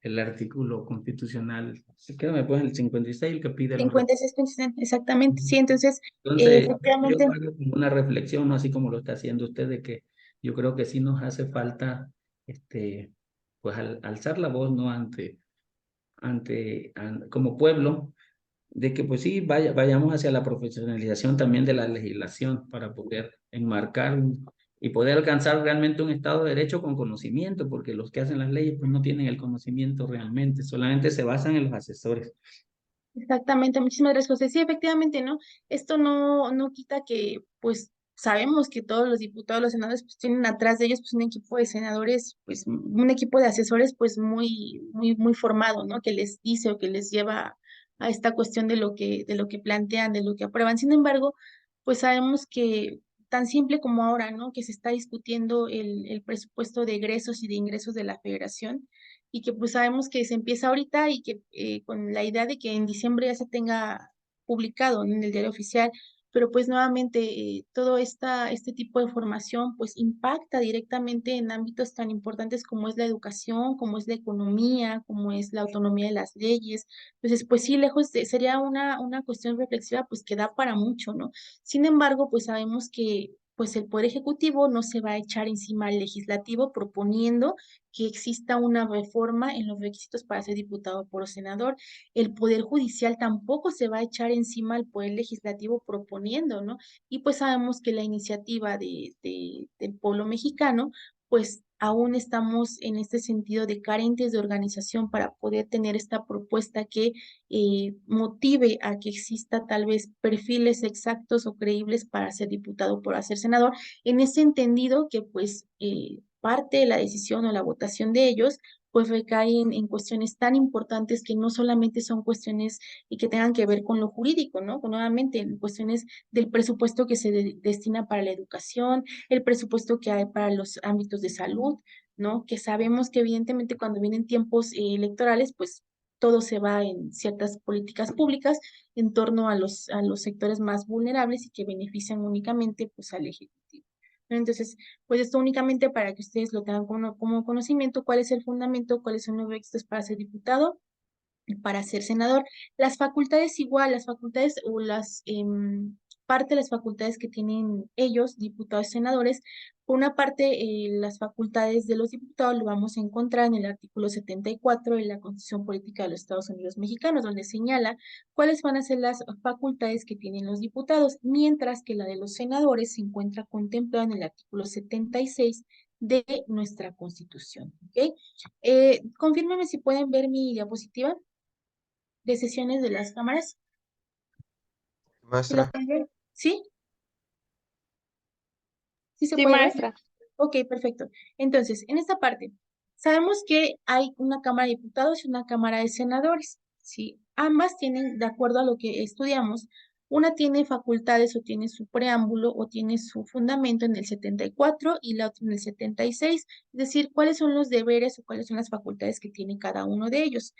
el artículo constitucional. Sí, creo que me ponen el 56, el que pide los 56 consistente, exactamente. Sí, entonces, entonces, yo efectivamente, hago como una reflexión, no así como lo está haciendo usted, de que yo creo que sí nos hace falta, pues alzar la voz, ¿no? Como pueblo, de que pues sí, vayamos hacia la profesionalización también de la legislación para poder enmarcar y poder alcanzar realmente un Estado de Derecho con conocimiento, porque los que hacen las leyes pues no tienen el conocimiento realmente, solamente se basan en los asesores. exactamente, muchísimas gracias, José. Sí, efectivamente, ¿no? Esto no quita que, pues, sabemos que todos los diputados, los senadores, pues, tienen atrás de ellos, pues, un equipo de senadores, pues, un equipo de asesores, pues, muy formado, ¿no? Que les dice o que les lleva a esta cuestión de lo que plantean, de lo que aprueban. Sin embargo, pues, sabemos que tan simple como ahora, ¿no? Que se está discutiendo el presupuesto de egresos y de ingresos de la federación y que pues sabemos que se empieza ahorita y que con la idea de que en diciembre ya se tenga publicado, ¿no? En el diario oficial, pero pues nuevamente todo este tipo de formación pues impacta directamente en ámbitos tan importantes como es la educación, como es la economía, como es la autonomía de las leyes. Entonces, pues sí, sería una cuestión reflexiva pues que da para mucho, ¿no? Sin embargo, pues sabemos que pues el Poder Ejecutivo no se va a echar encima al Legislativo proponiendo que exista una reforma en los requisitos para ser diputado por senador. El Poder Judicial tampoco se va a echar encima al Poder Legislativo proponiendo, ¿no? Y pues sabemos que la iniciativa del pueblo mexicano, pues aún estamos en este sentido de carentes de organización para poder tener esta propuesta que motive a que exista tal vez perfiles exactos o creíbles para ser diputado o para ser senador, en ese entendido que pues parte de la decisión o la votación de ellos pues recae en cuestiones tan importantes que no solamente son cuestiones y que tengan que ver con lo jurídico, ¿no? Nuevamente, en cuestiones del presupuesto que se destina para la educación, el presupuesto que hay para los ámbitos de salud, ¿no? Que sabemos que evidentemente cuando vienen tiempos electorales, pues todo se va en ciertas políticas públicas en torno a los sectores más vulnerables y que benefician únicamente pues al Ejecutivo. Entonces, pues esto únicamente para que ustedes lo tengan como conocimiento, cuál es el fundamento, cuáles son los requisitos para ser diputado y para ser senador. Las facultades igual, las facultades o las parte de las facultades que tienen ellos, diputados y senadores, por una parte, las facultades de los diputados lo vamos a encontrar en el artículo 74 de la Constitución Política de los Estados Unidos Mexicanos, donde señala cuáles van a ser las facultades que tienen los diputados, mientras que la de los senadores se encuentra contemplada en el artículo 76 de nuestra Constitución. ¿Ok? Confírmame si pueden ver mi diapositiva de sesiones de las cámaras. ¿Sí la Maestra. pueden ver? ¿Sí? ¿Sí se Sí, puede ver? maestra. Ok, perfecto. Entonces, en esta parte, sabemos que hay una Cámara de Diputados y una Cámara de Senadores, ¿sí? Ambas tienen, de acuerdo a lo que estudiamos, una tiene facultades o tiene su preámbulo o tiene su fundamento en el 74 y la otra en el 76, es decir, cuáles son los deberes o cuáles son las facultades que tiene cada uno de ellos.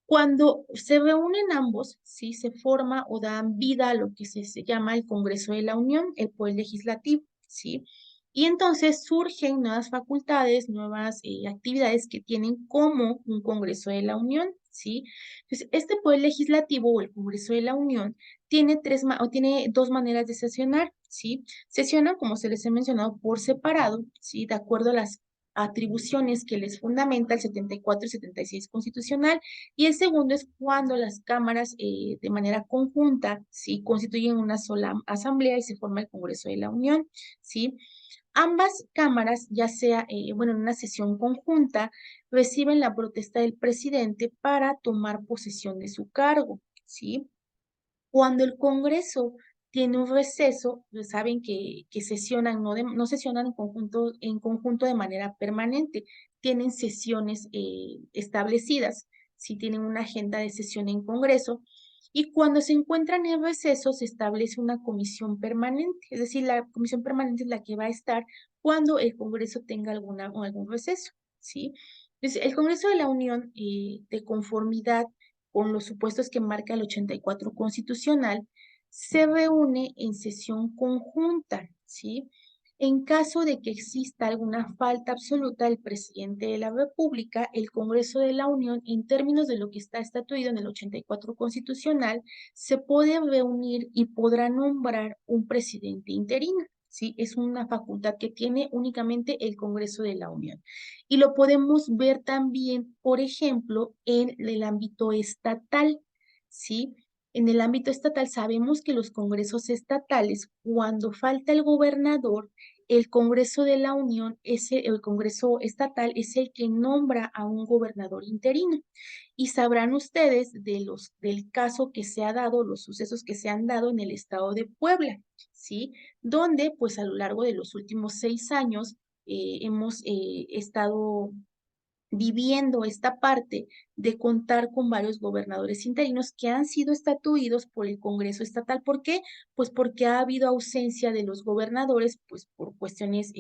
Cuando se reúnen ambos, ¿sí? Se forma o dan vida a lo que se llama el Congreso de la Unión, el Poder Legislativo, ¿sí? Y entonces surgen nuevas facultades, nuevas actividades que tienen como un Congreso de la Unión, ¿sí? Entonces, este Poder Legislativo o el Congreso de la Unión tiene tiene dos maneras de sesionar, ¿sí? Sesionan, como se les he mencionado, por separado, ¿sí? De acuerdo a las atribuciones que les fundamenta el 74 y 76 constitucional, y el segundo es cuando las cámaras de manera conjunta, ¿sí? Constituyen una sola asamblea y se forma el Congreso de la Unión, ¿sí? Ambas cámaras, ya sea, bueno, en una sesión conjunta, reciben la protesta del presidente para tomar posesión de su cargo, ¿sí? Cuando el Congreso tiene un receso, pues saben que sesionan, no sesionan en conjunto de manera permanente, tienen sesiones establecidas, si tienen una agenda de sesión en Congreso, y cuando se encuentran en receso se establece una comisión permanente, es decir, la comisión permanente es la que va a estar cuando el Congreso tenga algún receso, ¿sí? Entonces, el Congreso de la Unión, de conformidad con los supuestos que marca el 84 constitucional, se reúne en sesión conjunta, ¿sí? En caso de que exista alguna falta absoluta del presidente de la República, el Congreso de la Unión, en términos de lo que está estatuido en el 84 constitucional, se puede reunir y podrá nombrar un presidente interino, ¿sí? Es una facultad que tiene únicamente el Congreso de la Unión. Y lo podemos ver también, por ejemplo, en el ámbito estatal, ¿sí? En el ámbito estatal sabemos que los congresos estatales, cuando falta el gobernador, el Congreso de la Unión, el Congreso estatal es el que nombra a un gobernador interino. Y sabrán ustedes del caso que se ha dado, los sucesos que se han dado en el estado de Puebla, ¿sí? Donde, pues a lo largo de los últimos 6 años, hemos estado viviendo esta parte de contar con varios gobernadores interinos que han sido estatuidos por el Congreso Estatal. ¿Por qué? Pues porque ha habido ausencia de los gobernadores, pues por cuestiones,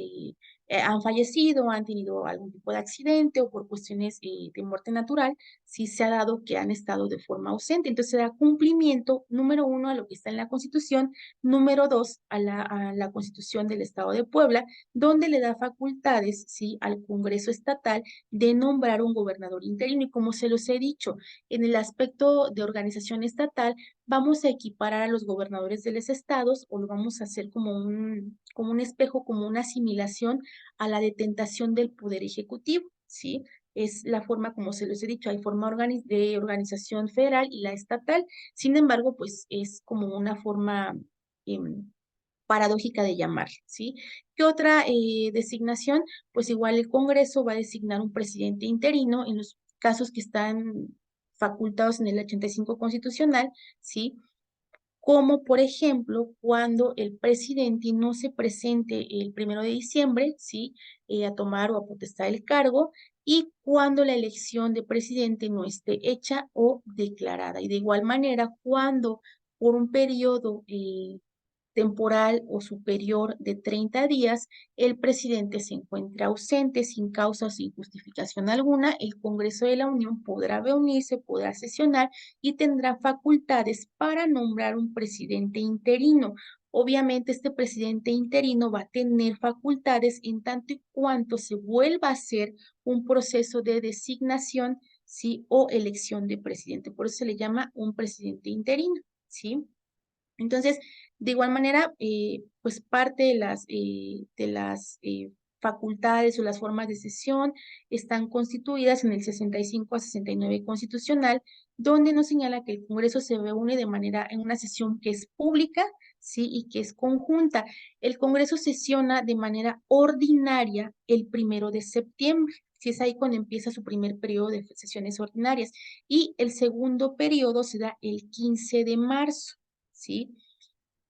han fallecido, han tenido algún tipo de accidente o por cuestiones de muerte natural, sí se ha dado que han estado de forma ausente. Entonces se da cumplimiento, número uno, a lo que está en la Constitución, número dos, a la Constitución del Estado de Puebla, donde le da facultades, sí, al Congreso Estatal de nombrar un gobernador interino. Y como se los he dicho, en el aspecto de organización estatal, vamos a equiparar a los gobernadores de los estados o lo vamos a hacer como un espejo, como una asimilación a la detentación del poder ejecutivo, ¿sí? Es la forma, como se los he dicho, hay forma de organización federal y la estatal. Sin embargo, pues es como una forma paradójica de llamar, ¿sí? ¿Qué otra designación? Pues igual el Congreso va a designar un presidente interino en los casos que están facultados en el 85 constitucional, ¿sí? Como por ejemplo cuando el presidente no se presente el 1 de diciembre, ¿sí? A tomar o a potestar el cargo, y cuando la elección de presidente no esté hecha o declarada. Y de igual manera, cuando por un periodo temporal o superior de 30 días, el presidente se encuentra ausente sin causa o sin justificación alguna, el Congreso de la Unión podrá reunirse, podrá sesionar y tendrá facultades para nombrar un presidente interino. Obviamente este presidente interino va a tener facultades en tanto y cuanto se vuelva a hacer un proceso de designación, ¿sí? O elección de presidente. Por eso se le llama un presidente interino, ¿sí? Entonces, de igual manera, pues parte de las facultades o las formas de sesión están constituidas en el 65 a 69 constitucional, donde nos señala que el Congreso se reúne de manera en una sesión que es pública, sí, y que es conjunta. El Congreso sesiona de manera ordinaria el 1 de septiembre. Si es ahí cuando empieza su primer periodo de sesiones ordinarias. Y el segundo periodo se da el 15 de marzo. ¿Sí?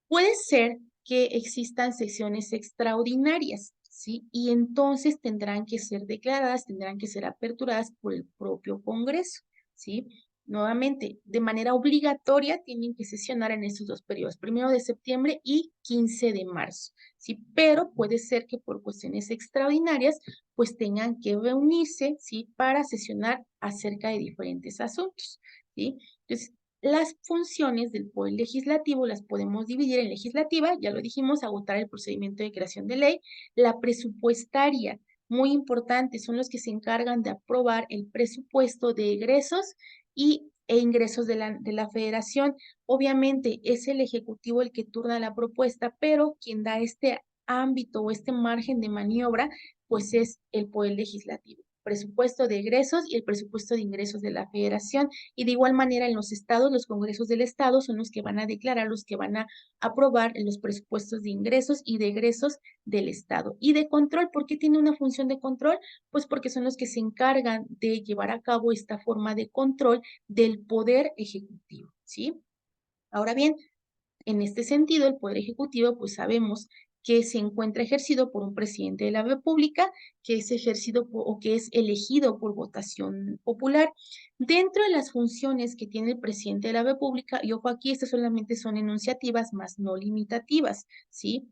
Puede ser que existan sesiones extraordinarias, ¿sí? Y entonces tendrán que ser declaradas, tendrán que ser aperturadas por el propio Congreso, ¿sí? Nuevamente, de manera obligatoria tienen que sesionar en estos dos periodos, 1 de septiembre y 15 de marzo, ¿sí? Pero puede ser que por cuestiones extraordinarias, pues tengan que reunirse, ¿sí? Para sesionar acerca de diferentes asuntos, ¿sí? Entonces, las funciones del Poder Legislativo las podemos dividir en legislativa, ya lo dijimos, agotar el procedimiento de creación de ley, la presupuestaria, muy importante, son los que se encargan de aprobar el presupuesto de egresos e ingresos de la Federación. Obviamente es el Ejecutivo el que turna la propuesta, pero quien da este ámbito o este margen de maniobra, pues es el Poder Legislativo. Presupuesto de egresos y el presupuesto de ingresos de la Federación. Y de igual manera en los estados, los congresos del estado son los que van a declarar, los que van a aprobar los presupuestos de ingresos y de egresos del estado. Y de control, ¿por qué tiene una función de control? Pues porque son los que se encargan de llevar a cabo esta forma de control del poder ejecutivo, ¿sí? Ahora bien, en este sentido, el Poder Ejecutivo, pues sabemos que se encuentra ejercido por un presidente de la República, que es ejercido o que es elegido por votación popular. Dentro de las funciones que tiene el presidente de la República, y ojo aquí, estas solamente son enunciativas, más no limitativas, ¿sí?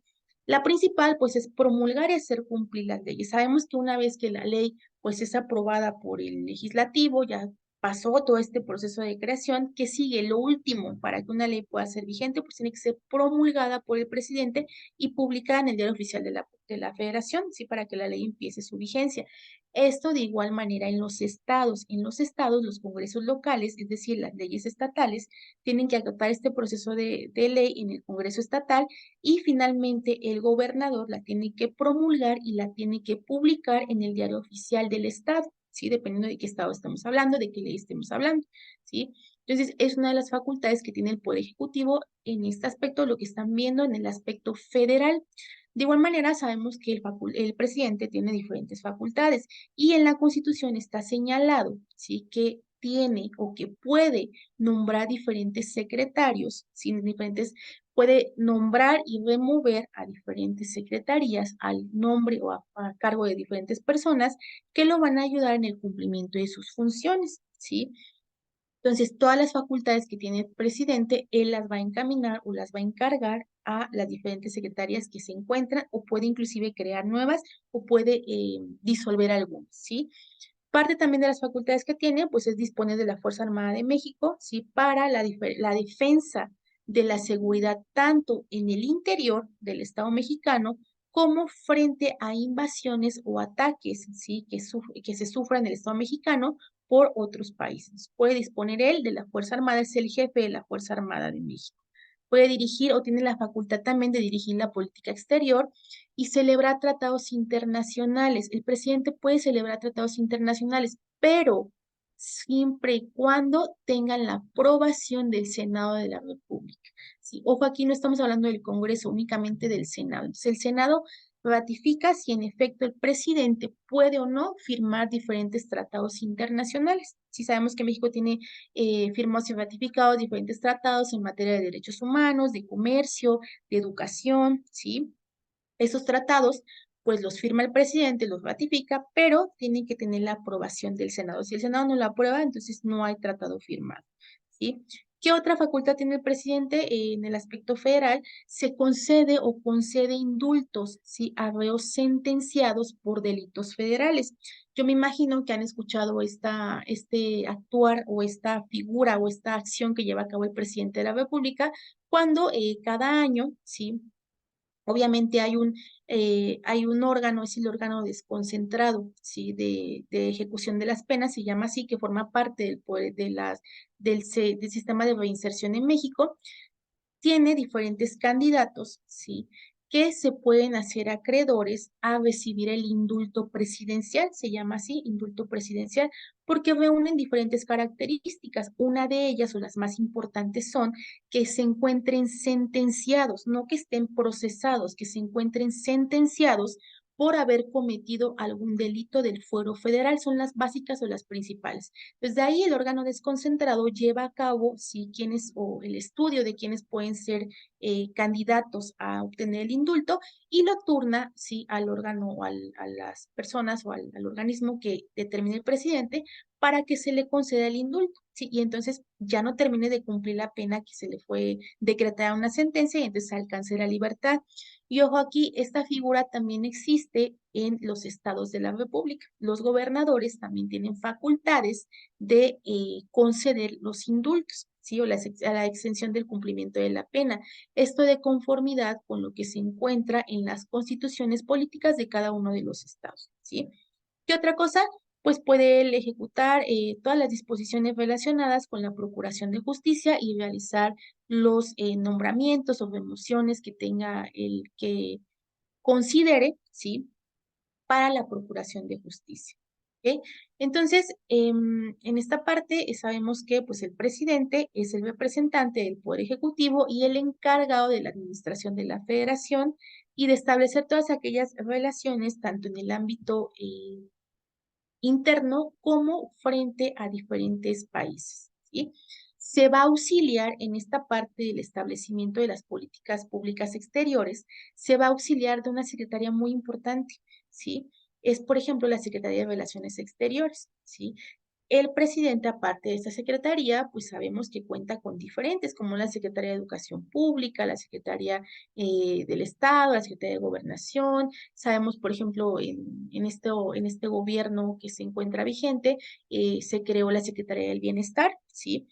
La principal, pues, es promulgar y hacer cumplir las leyes. Sabemos que una vez que la ley, pues, es aprobada por el legislativo, ya pasó todo este proceso de creación, que sigue lo último para que una ley pueda ser vigente, pues tiene que ser promulgada por el presidente y publicada en el Diario Oficial de la Federación, ¿sí? Para que la ley empiece su vigencia. Esto de igual manera en los estados. En los estados, los congresos locales, es decir, las leyes estatales, tienen que acatar este proceso de ley en el Congreso estatal y finalmente el gobernador la tiene que promulgar y la tiene que publicar en el Diario Oficial del Estado. ¿Sí? Dependiendo de qué estado estamos hablando, de qué ley estemos hablando, ¿sí? Entonces, es una de las facultades que tiene el Poder Ejecutivo en este aspecto, lo que están viendo en el aspecto federal. De igual manera, sabemos que el presidente tiene diferentes facultades y en la Constitución está señalado, ¿sí? Que tiene o que puede nombrar diferentes secretarios, ¿sí? Puede nombrar y remover a diferentes secretarías al nombre o a cargo de diferentes personas que lo van a ayudar en el cumplimiento de sus funciones, ¿sí? Entonces, todas las facultades que tiene el presidente, él las va a encaminar o las va a encargar a las diferentes secretarias que se encuentran o puede inclusive crear nuevas o puede disolver algunas, ¿sí? Parte también de las facultades que tiene, pues es disponer de la Fuerza Armada de México, ¿sí? Para la defensa de la seguridad tanto en el interior del Estado mexicano como frente a invasiones o ataques, ¿sí? Que se sufran en el Estado mexicano por otros países. Puede disponer él de la Fuerza Armada, es el jefe de la Fuerza Armada de México. Puede dirigir o tiene la facultad también de dirigir la política exterior y celebrar tratados internacionales. El presidente puede celebrar tratados internacionales, pero siempre y cuando tengan la aprobación del Senado de la República. Sí, ojo, aquí no estamos hablando del Congreso, únicamente del Senado. Entonces, el Senado ratifica si en efecto el presidente puede o no firmar diferentes tratados internacionales. Si sabemos que México tiene firmados y ratificados diferentes tratados en materia de derechos humanos, de comercio, de educación, ¿sí? Esos tratados, pues los firma el presidente, los ratifica, pero tienen que tener la aprobación del Senado. Si el Senado no lo aprueba, entonces no hay tratado firmado, ¿sí? ¿Qué otra facultad tiene el presidente? En el aspecto federal, se concede o concede indultos, ¿sí? A reos sentenciados por delitos federales. Yo me imagino que han escuchado este actuar o esta figura o esta acción que lleva a cabo el presidente de la República cuando cada año, ¿sí? Obviamente hay un órgano, es el órgano desconcentrado, ¿sí? De ejecución de las penas, se llama así, que forma parte del, del sistema de reinserción en México. Tiene diferentes candidatos, ¿sí? Que se pueden hacer acreedores a recibir el indulto presidencial, se llama así, indulto presidencial, porque reúnen diferentes características. Una de ellas, o las más importantes, son que se encuentren sentenciados, no que estén procesados, que se encuentren sentenciados por haber cometido algún delito del fuero federal, son las básicas o las principales. Desde ahí el órgano desconcentrado lleva a cabo si quienes o el estudio de quienes pueden ser candidatos a obtener el indulto y lo turna sí al órgano o a las personas o al organismo que determine el presidente para que se le conceda el indulto. Sí, y entonces ya no termine de cumplir la pena que se le fue decretada una sentencia y entonces alcance la libertad. Y ojo aquí, esta figura también existe en los estados de la República. Los gobernadores también tienen facultades de conceder los indultos, ¿sí? O la exención del cumplimiento de la pena. Esto de conformidad con lo que se encuentra en las constituciones políticas de cada uno de los estados, ¿sí? ¿Qué otra cosa? Pues puede él ejecutar todas las disposiciones relacionadas con la procuración de justicia y realizar los nombramientos o remociones que tenga el que considere, ¿sí? Para la procuración de justicia. ¿Ok? Entonces, en esta parte sabemos que pues, el presidente es el representante del Poder Ejecutivo y el encargado de la administración de la federación y de establecer todas aquellas relaciones, tanto en el ámbito interno como frente a diferentes países, ¿sí? Se va a auxiliar en esta parte del establecimiento de las políticas públicas exteriores, se va a auxiliar de una secretaría muy importante, ¿sí? Es, por ejemplo, la Secretaría de Relaciones Exteriores, ¿sí? El presidente, aparte de esta secretaría, pues sabemos que cuenta con diferentes, como la Secretaría de Educación Pública, la Secretaría del Estado, la Secretaría de Gobernación. Sabemos, por ejemplo, en este gobierno que se encuentra vigente, se creó la Secretaría del Bienestar, ¿sí?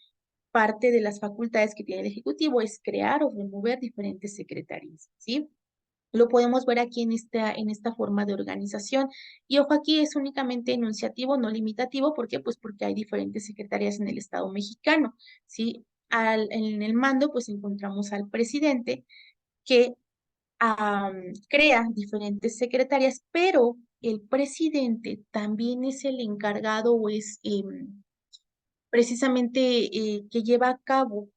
Parte de las facultades que tiene el Ejecutivo es crear o remover diferentes secretarías, ¿sí? Lo podemos ver aquí en esta forma de organización. Y ojo, aquí es únicamente enunciativo, no limitativo. ¿Por qué? Pues porque hay diferentes secretarías en el Estado mexicano, ¿sí? En el mando, pues encontramos al presidente que crea diferentes secretarías, pero el presidente también es el encargado o es precisamente que lleva a cabo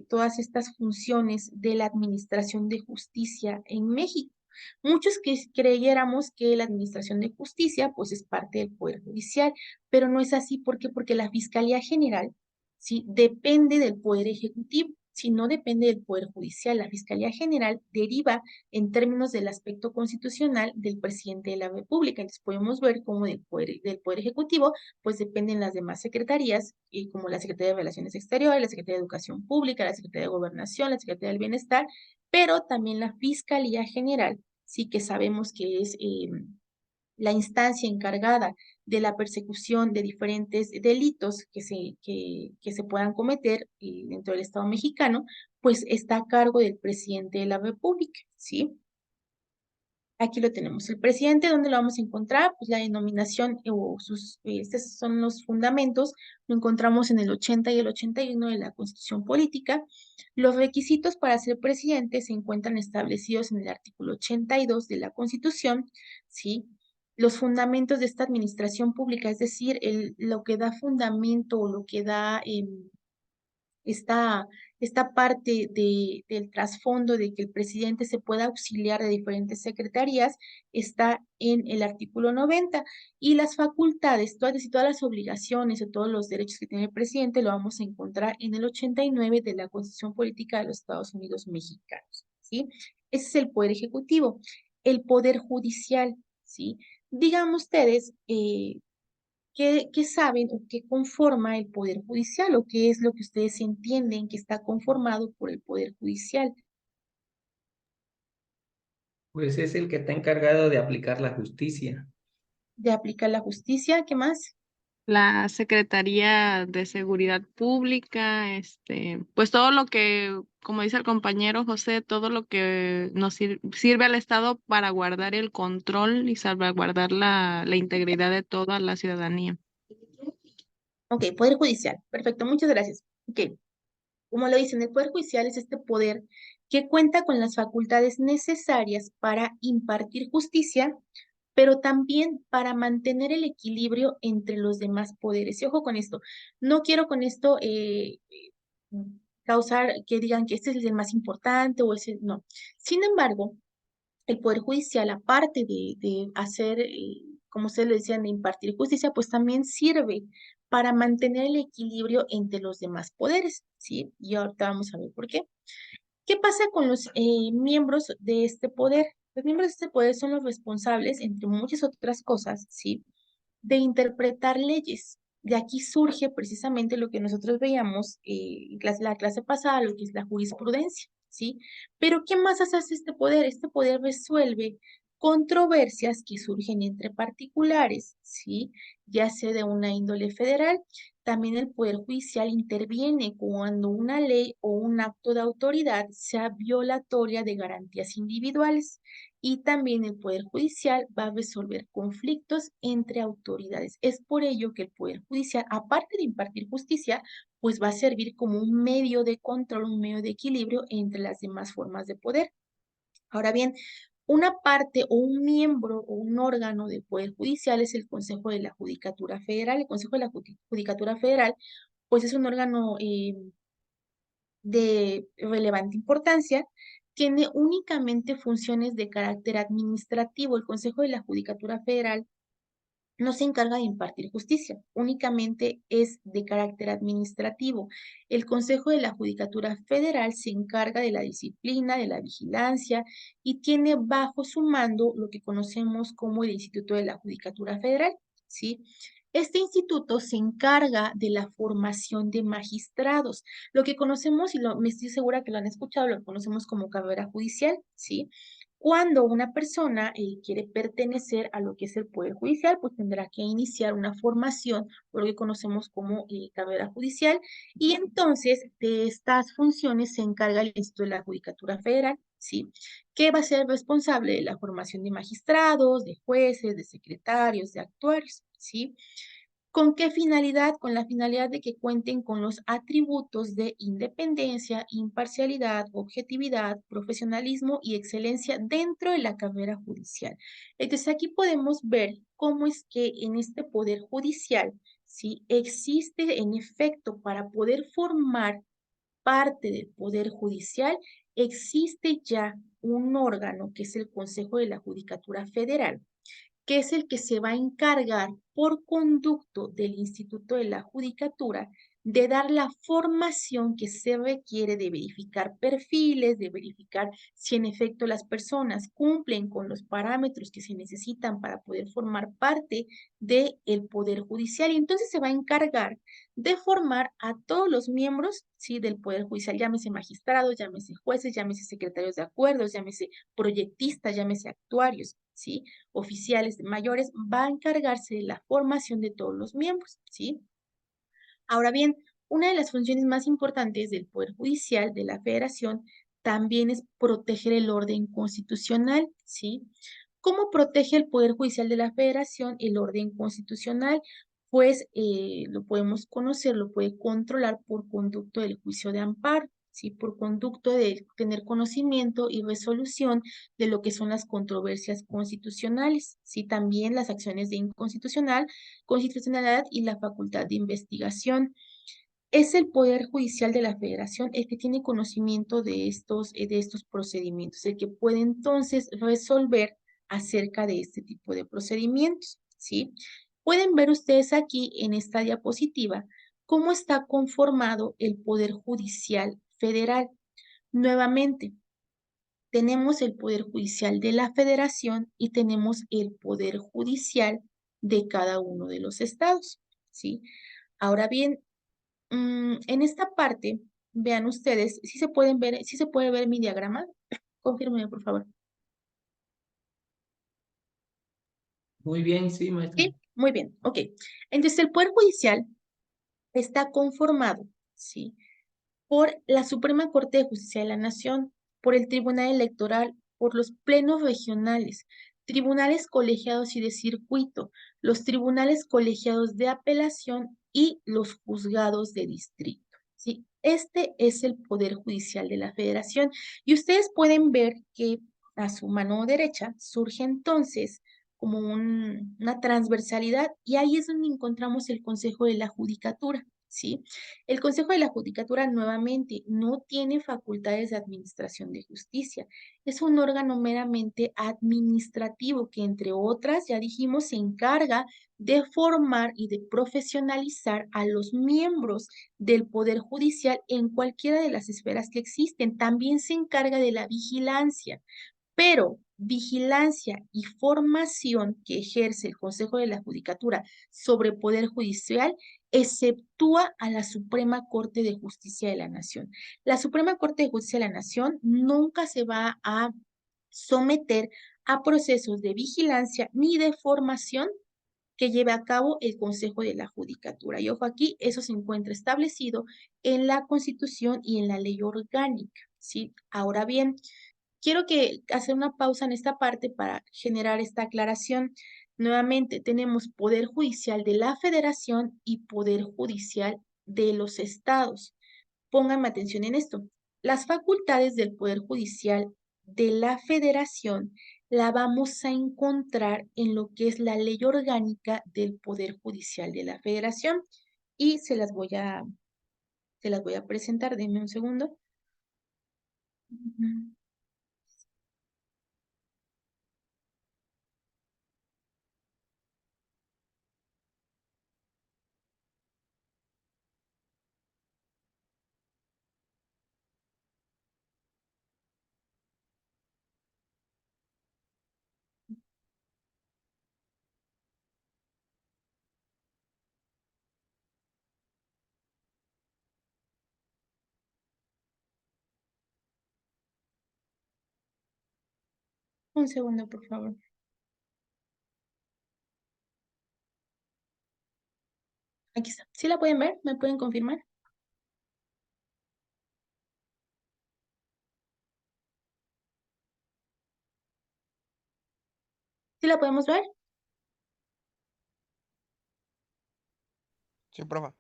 todas estas funciones de la Administración de Justicia en México. Muchos que creyéramos que la Administración de Justicia pues es parte del Poder Judicial, pero no es así. ¿Por qué? Porque la Fiscalía General, ¿sí? Depende del Poder Ejecutivo. Si no depende del Poder Judicial, la Fiscalía General deriva en términos del aspecto constitucional del presidente de la República. Entonces podemos ver cómo del poder Ejecutivo pues dependen las demás secretarías, y como la Secretaría de Relaciones Exteriores, la Secretaría de Educación Pública, la Secretaría de Gobernación, la Secretaría del Bienestar, pero también la Fiscalía General, sí que sabemos que es la instancia encargada de la persecución de diferentes delitos que se puedan cometer dentro del Estado mexicano, pues está a cargo del presidente de la República, ¿sí? Aquí lo tenemos. El presidente, ¿dónde lo vamos a encontrar? Pues la denominación o estos son los fundamentos, lo encontramos en el 80 y el 81 de la Constitución Política. Los requisitos para ser presidente se encuentran establecidos en el artículo 82 de la Constitución, ¿sí? Los fundamentos de esta administración pública, es decir, lo que da fundamento o lo que da esta, esta parte del trasfondo de que el presidente se pueda auxiliar de diferentes secretarías está en el artículo 90 y las facultades, todas y todas las obligaciones o todos los derechos que tiene el presidente lo vamos a encontrar en el 89 de la Constitución Política de los Estados Unidos Mexicanos, ¿sí? Ese es el poder ejecutivo. El poder judicial, ¿sí? Digan ustedes, ¿Qué saben o qué conforma el Poder Judicial o qué es lo que ustedes entienden que está conformado por el Poder Judicial? Pues es el que está encargado de aplicar la justicia. De aplicar la justicia, ¿qué más? La Secretaría de Seguridad Pública, pues todo lo que, como dice el compañero José, todo lo que nos sirve al Estado para guardar el control y salvaguardar la integridad de toda la ciudadanía. Ok, Poder Judicial. Perfecto, muchas gracias. Ok, como lo dicen, el Poder Judicial es este poder que cuenta con las facultades necesarias para impartir justicia, pero también para mantener el equilibrio entre los demás poderes. Y ojo con esto, no quiero con esto causar que digan que este es el más importante o ese, no. Sin embargo, el Poder Judicial, aparte de hacer, como ustedes lo decían, de impartir justicia, pues también sirve para mantener el equilibrio entre los demás poderes, ¿sí? Y ahorita vamos a ver por qué. ¿Qué pasa con los miembros de este poder? Los miembros de este poder son los responsables, entre muchas otras cosas, ¿sí? De interpretar leyes. De aquí surge precisamente lo que nosotros veíamos en la clase pasada, lo que es la jurisprudencia, ¿sí? Pero ¿qué más hace este poder? Este poder resuelve controversias que surgen entre particulares, ¿sí? Ya sea de una índole federal. También el Poder Judicial interviene cuando una ley o un acto de autoridad sea violatoria de garantías individuales. Y también el Poder Judicial va a resolver conflictos entre autoridades. Es por ello que el Poder Judicial, aparte de impartir justicia, pues va a servir como un medio de control, un medio de equilibrio entre las demás formas de poder. Ahora bien, una parte o un miembro o un órgano del Poder Judicial es el Consejo de la Judicatura Federal. El Consejo de la Judicatura Federal, pues es un órgano de relevante importancia, tiene únicamente funciones de carácter administrativo. El Consejo de la Judicatura Federal no se encarga de impartir justicia, únicamente es de carácter administrativo. El Consejo de la Judicatura Federal se encarga de la disciplina, de la vigilancia y tiene bajo su mando lo que conocemos como el Instituto de la Judicatura Federal, ¿sí? Este instituto se encarga de la formación de magistrados, lo que conocemos, y me estoy segura que lo han escuchado, lo conocemos como carrera judicial, ¿sí? Cuando una persona quiere pertenecer a lo que es el Poder Judicial, pues tendrá que iniciar una formación, por lo que conocemos como carrera judicial, y entonces de estas funciones se encarga el Instituto de la Judicatura Federal, ¿sí? Que va a ser responsable de la formación de magistrados, de jueces, de secretarios, de actuarios, ¿sí? ¿Con qué finalidad? Con la finalidad de que cuenten con los atributos de independencia, imparcialidad, objetividad, profesionalismo y excelencia dentro de la carrera judicial. Entonces aquí podemos ver cómo es que en este poder judicial, ¿sí? Existe en efecto para poder formar parte del poder judicial, existe ya un órgano que es el Consejo de la Judicatura Federal, que es el que se va a encargar por conducto del Instituto de la Judicatura de dar la formación que se requiere de verificar perfiles, de verificar si en efecto las personas cumplen con los parámetros que se necesitan para poder formar parte del Poder Judicial. Y entonces se va a encargar de formar a todos los miembros, ¿sí? Del Poder Judicial, llámese magistrados, llámese jueces, llámese secretarios de acuerdos, llámese proyectistas, llámese actuarios, ¿sí? Oficiales mayores, va a encargarse de la formación de todos los miembros, ¿sí? Ahora bien, una de las funciones más importantes del Poder Judicial de la Federación también es proteger el orden constitucional, ¿sí? ¿Cómo protege el Poder Judicial de la Federación el orden constitucional? Pues lo podemos conocer, lo puede controlar por conducto del juicio de amparo, ¿sí? Por conducto de tener conocimiento y resolución de lo que son las controversias constitucionales, ¿sí? También las acciones de constitucionalidad y la facultad de investigación. Es el Poder Judicial de la Federación el que tiene conocimiento de estos procedimientos, el que puede entonces resolver acerca de este tipo de procedimientos, ¿sí? Pueden ver ustedes aquí en esta diapositiva cómo está conformado el Poder Judicial Federal. Nuevamente, tenemos el Poder Judicial de la Federación y tenemos el Poder Judicial de cada uno de los estados, ¿sí? Ahora bien, en esta parte, vean ustedes, si se pueden ver, si se puede ver mi diagrama, confírmeme, por favor. Muy bien, sí, maestra. Sí, muy bien, ok. Entonces, el Poder Judicial está conformado, ¿sí? Por la Suprema Corte de Justicia de la Nación, por el Tribunal Electoral, por los plenos regionales, tribunales colegiados y de circuito, los tribunales colegiados de apelación y los juzgados de distrito, ¿sí? Este es el Poder Judicial de la Federación. Y ustedes pueden ver que a su mano derecha surge entonces como una transversalidad y ahí es donde encontramos el Consejo de la Judicatura, ¿sí? El Consejo de la Judicatura nuevamente no tiene facultades de administración de justicia. Es un órgano meramente administrativo que, entre otras, ya dijimos, se encarga de formar y de profesionalizar a los miembros del Poder Judicial en cualquiera de las esferas que existen. También se encarga de la vigilancia. Pero vigilancia y formación que ejerce el Consejo de la Judicatura sobre el Poder Judicial exceptúa a la Suprema Corte de Justicia de la Nación. La Suprema Corte de Justicia de la Nación nunca se va a someter a procesos de vigilancia ni de formación que lleve a cabo el Consejo de la Judicatura. Y ojo aquí, eso se encuentra establecido en la Constitución y en la ley orgánica, ¿sí? Ahora bien, quiero hacer una pausa en esta parte para generar esta aclaración. Nuevamente, tenemos Poder Judicial de la Federación y Poder Judicial de los estados. Pónganme atención en esto. Las facultades del Poder Judicial de la Federación la vamos a encontrar en lo que es la ley orgánica del Poder Judicial de la Federación y se las voy a presentar. Denme un segundo. Un segundo, por favor. Aquí está. ¿Sí la pueden ver? ¿Me pueden confirmar? ¿Sí la podemos ver? Sí, profe.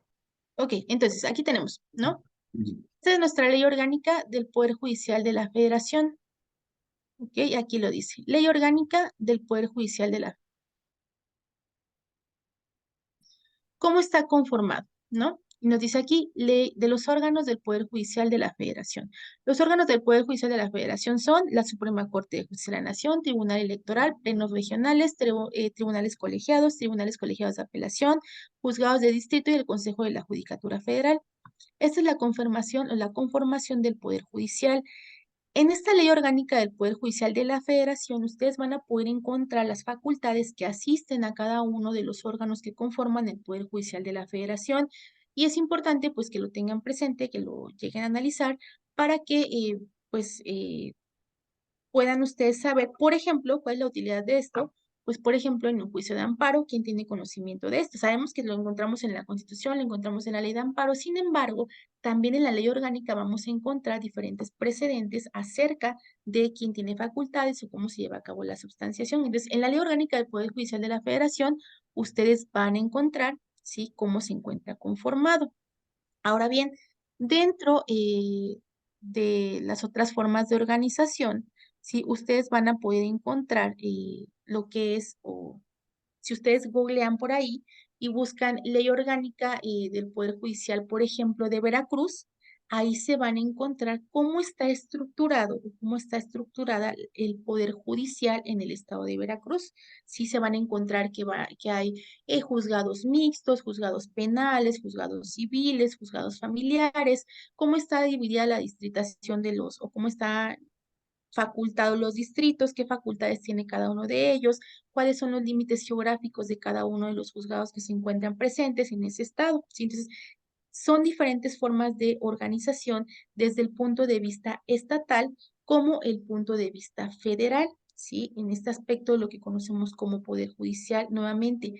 Ok, entonces aquí tenemos, ¿no? Esta es nuestra ley orgánica del Poder Judicial de la Federación. Ok, aquí lo dice. Ley orgánica del Poder Judicial de la ¿Cómo está conformado? ¿No? Y nos dice aquí, ley de los órganos del Poder Judicial de la Federación. Los órganos del Poder Judicial de la Federación son la Suprema Corte de Justicia de la Nación, Tribunal Electoral, plenos regionales, tribunales colegiados de apelación, juzgados de distrito y el Consejo de la Judicatura Federal. Esta es la conformación o la conformación del Poder Judicial. En esta ley orgánica del Poder Judicial de la Federación, ustedes van a poder encontrar las facultades que asisten a cada uno de los órganos que conforman el Poder Judicial de la Federación. Y es importante pues que lo tengan presente, que lo lleguen a analizar para que puedan ustedes saber, por ejemplo, cuál es la utilidad de esto. Pues, por ejemplo, en un juicio de amparo, ¿quién tiene conocimiento de esto? Sabemos que lo encontramos en la Constitución, lo encontramos en la ley de amparo, sin embargo, también en la ley orgánica vamos a encontrar diferentes precedentes acerca de quién tiene facultades o cómo se lleva a cabo la substanciación. Entonces, en la ley orgánica del Poder Judicial de la Federación, ustedes van a encontrar, ¿sí?, cómo se encuentra conformado. Ahora bien, dentro de las otras formas de organización, ¿sí? Ustedes van a poder encontrar lo que es, o si ustedes googlean por ahí y buscan ley orgánica del Poder Judicial, por ejemplo, de Veracruz, ahí se van a encontrar cómo está estructurado o cómo está estructurada el Poder Judicial en el estado de Veracruz. Sí se van a encontrar que hay juzgados mixtos, juzgados penales, juzgados civiles, juzgados familiares, cómo está dividida la distritación de o cómo está facultados los distritos, qué facultades tiene cada uno de ellos, cuáles son los límites geográficos de cada uno de los juzgados que se encuentran presentes en ese estado, ¿sí? Entonces, son diferentes formas de organización desde el punto de vista estatal como el punto de vista federal, ¿sí? En este aspecto, lo que conocemos como Poder Judicial, nuevamente,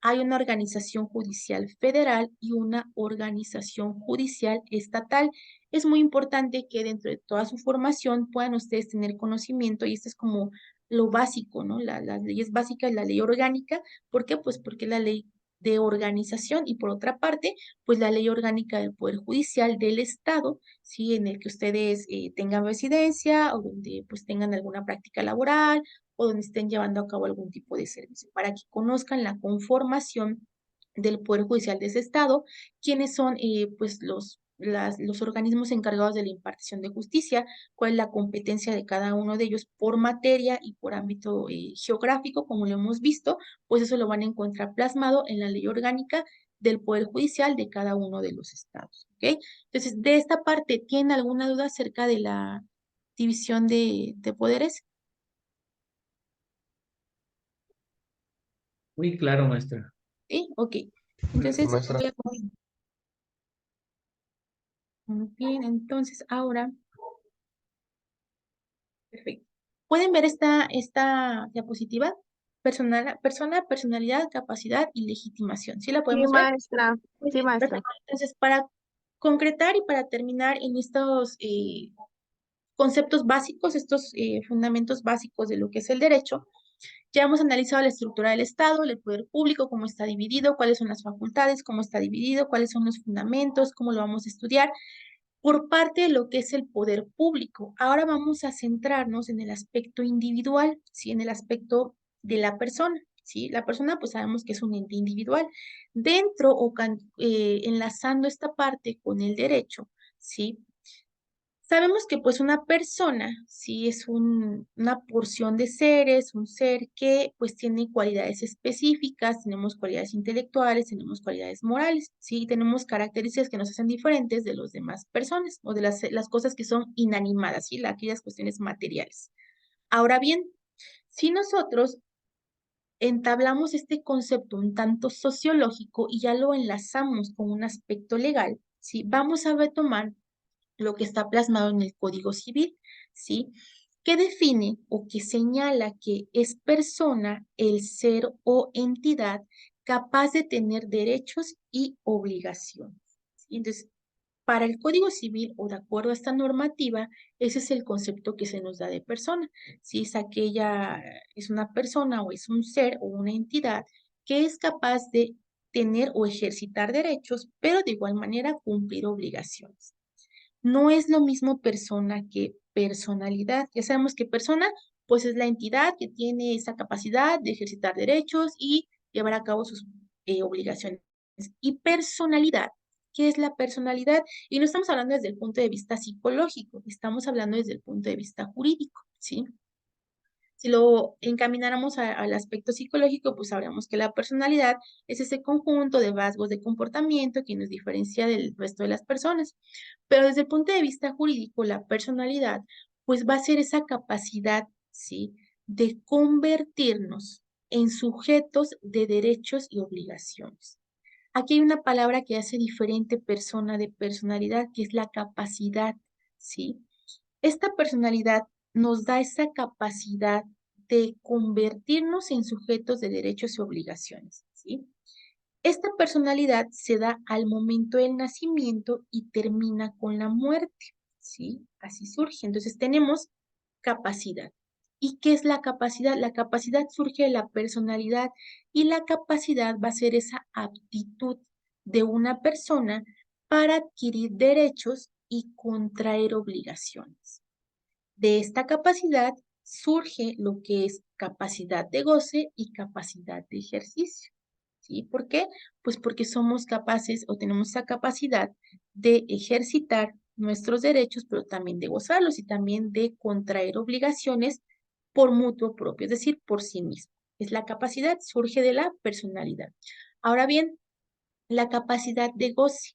hay una organización judicial federal y una organización judicial estatal. Es muy importante que dentro de toda su formación puedan ustedes tener conocimiento, y esto es como lo básico, ¿no? Las leyes básicas, la ley orgánica. ¿Por qué? Pues porque la ley de organización, y por otra parte, pues la ley orgánica del Poder Judicial del Estado, ¿sí? En el que ustedes tengan residencia o donde pues tengan alguna práctica laboral o donde estén llevando a cabo algún tipo de servicio, para que conozcan la conformación del Poder Judicial de ese Estado, quiénes son pues los organismos encargados de la impartición de justicia, cuál es la competencia de cada uno de ellos por materia y por ámbito geográfico, como lo hemos visto, pues eso lo van a encontrar plasmado en la ley orgánica del Poder Judicial de cada uno de los estados, ¿ok? Entonces, de esta parte, ¿tienen alguna duda acerca de la división de poderes? Muy claro, maestra. Sí, ok. Entonces, Maestra. voy a muy bien, entonces ahora, perfecto. ¿Pueden ver esta diapositiva? Persona, personalidad, capacidad y legitimación. ¿Sí la Sí, podemos ver? maestra. Muy Sí, bien, maestra. perfecto. Entonces, para concretar y para terminar en estos conceptos básicos, estos fundamentos básicos de lo que es el derecho, ya hemos analizado la estructura del Estado, el poder público, cómo está dividido, cuáles son las facultades, cómo está dividido, cuáles son los fundamentos, cómo lo vamos a estudiar por parte de lo que es el poder público. Ahora vamos a centrarnos en el aspecto individual, ¿sí? En el aspecto de la persona, ¿sí? La persona, pues sabemos que es un ente individual. Dentro o enlazando esta parte con el derecho, ¿sí? Sabemos que pues una persona, sí, es una porción de seres, un ser que pues tiene cualidades específicas, tenemos cualidades intelectuales, tenemos cualidades morales, sí, tenemos características que nos hacen diferentes de las demás personas o de las cosas que son inanimadas, sí, aquellas cuestiones materiales. Ahora bien, si nosotros entablamos este concepto un tanto sociológico y ya lo enlazamos con un aspecto legal, sí, vamos a retomar lo que está plasmado en el Código Civil, ¿sí? Que define o que señala que es persona el ser o entidad capaz de tener derechos y obligaciones, ¿sí? Entonces, para el Código Civil o de acuerdo a esta normativa, ese es el concepto que se nos da de persona. Si es aquella, es una persona o es un ser o una entidad que es capaz de tener o ejercitar derechos, pero de igual manera cumplir obligaciones. No es lo mismo persona que personalidad. Ya sabemos que persona, pues es la entidad que tiene esa capacidad de ejercitar derechos y llevar a cabo sus obligaciones. Y personalidad, ¿qué es la personalidad? Y no estamos hablando desde el punto de vista psicológico, estamos hablando desde el punto de vista jurídico, ¿sí? Si lo encamináramos al aspecto psicológico, pues sabríamos que la personalidad es ese conjunto de rasgos de comportamiento que nos diferencia del resto de las personas. Pero desde el punto de vista jurídico, la personalidad, pues va a ser esa capacidad, ¿sí? De convertirnos en sujetos de derechos y obligaciones. Aquí hay una palabra que hace diferente persona de personalidad, que es la capacidad, ¿sí? Esta personalidad nos da esa capacidad de convertirnos en sujetos de derechos y obligaciones, ¿sí? Esta personalidad se da al momento del nacimiento y termina con la muerte, ¿sí? Así surge. Entonces tenemos capacidad. ¿Y qué es la capacidad? La capacidad surge de la personalidad y la capacidad va a ser esa aptitud de una persona para adquirir derechos y contraer obligaciones. De esta capacidad surge lo que es capacidad de goce y capacidad de ejercicio. ¿Sí? ¿Por qué? Pues porque somos capaces o tenemos esa capacidad de ejercitar nuestros derechos, pero también de gozarlos y también de contraer obligaciones por mutuo propio, es decir, por sí mismo. Es la capacidad, surge de la personalidad. Ahora bien, la capacidad de goce.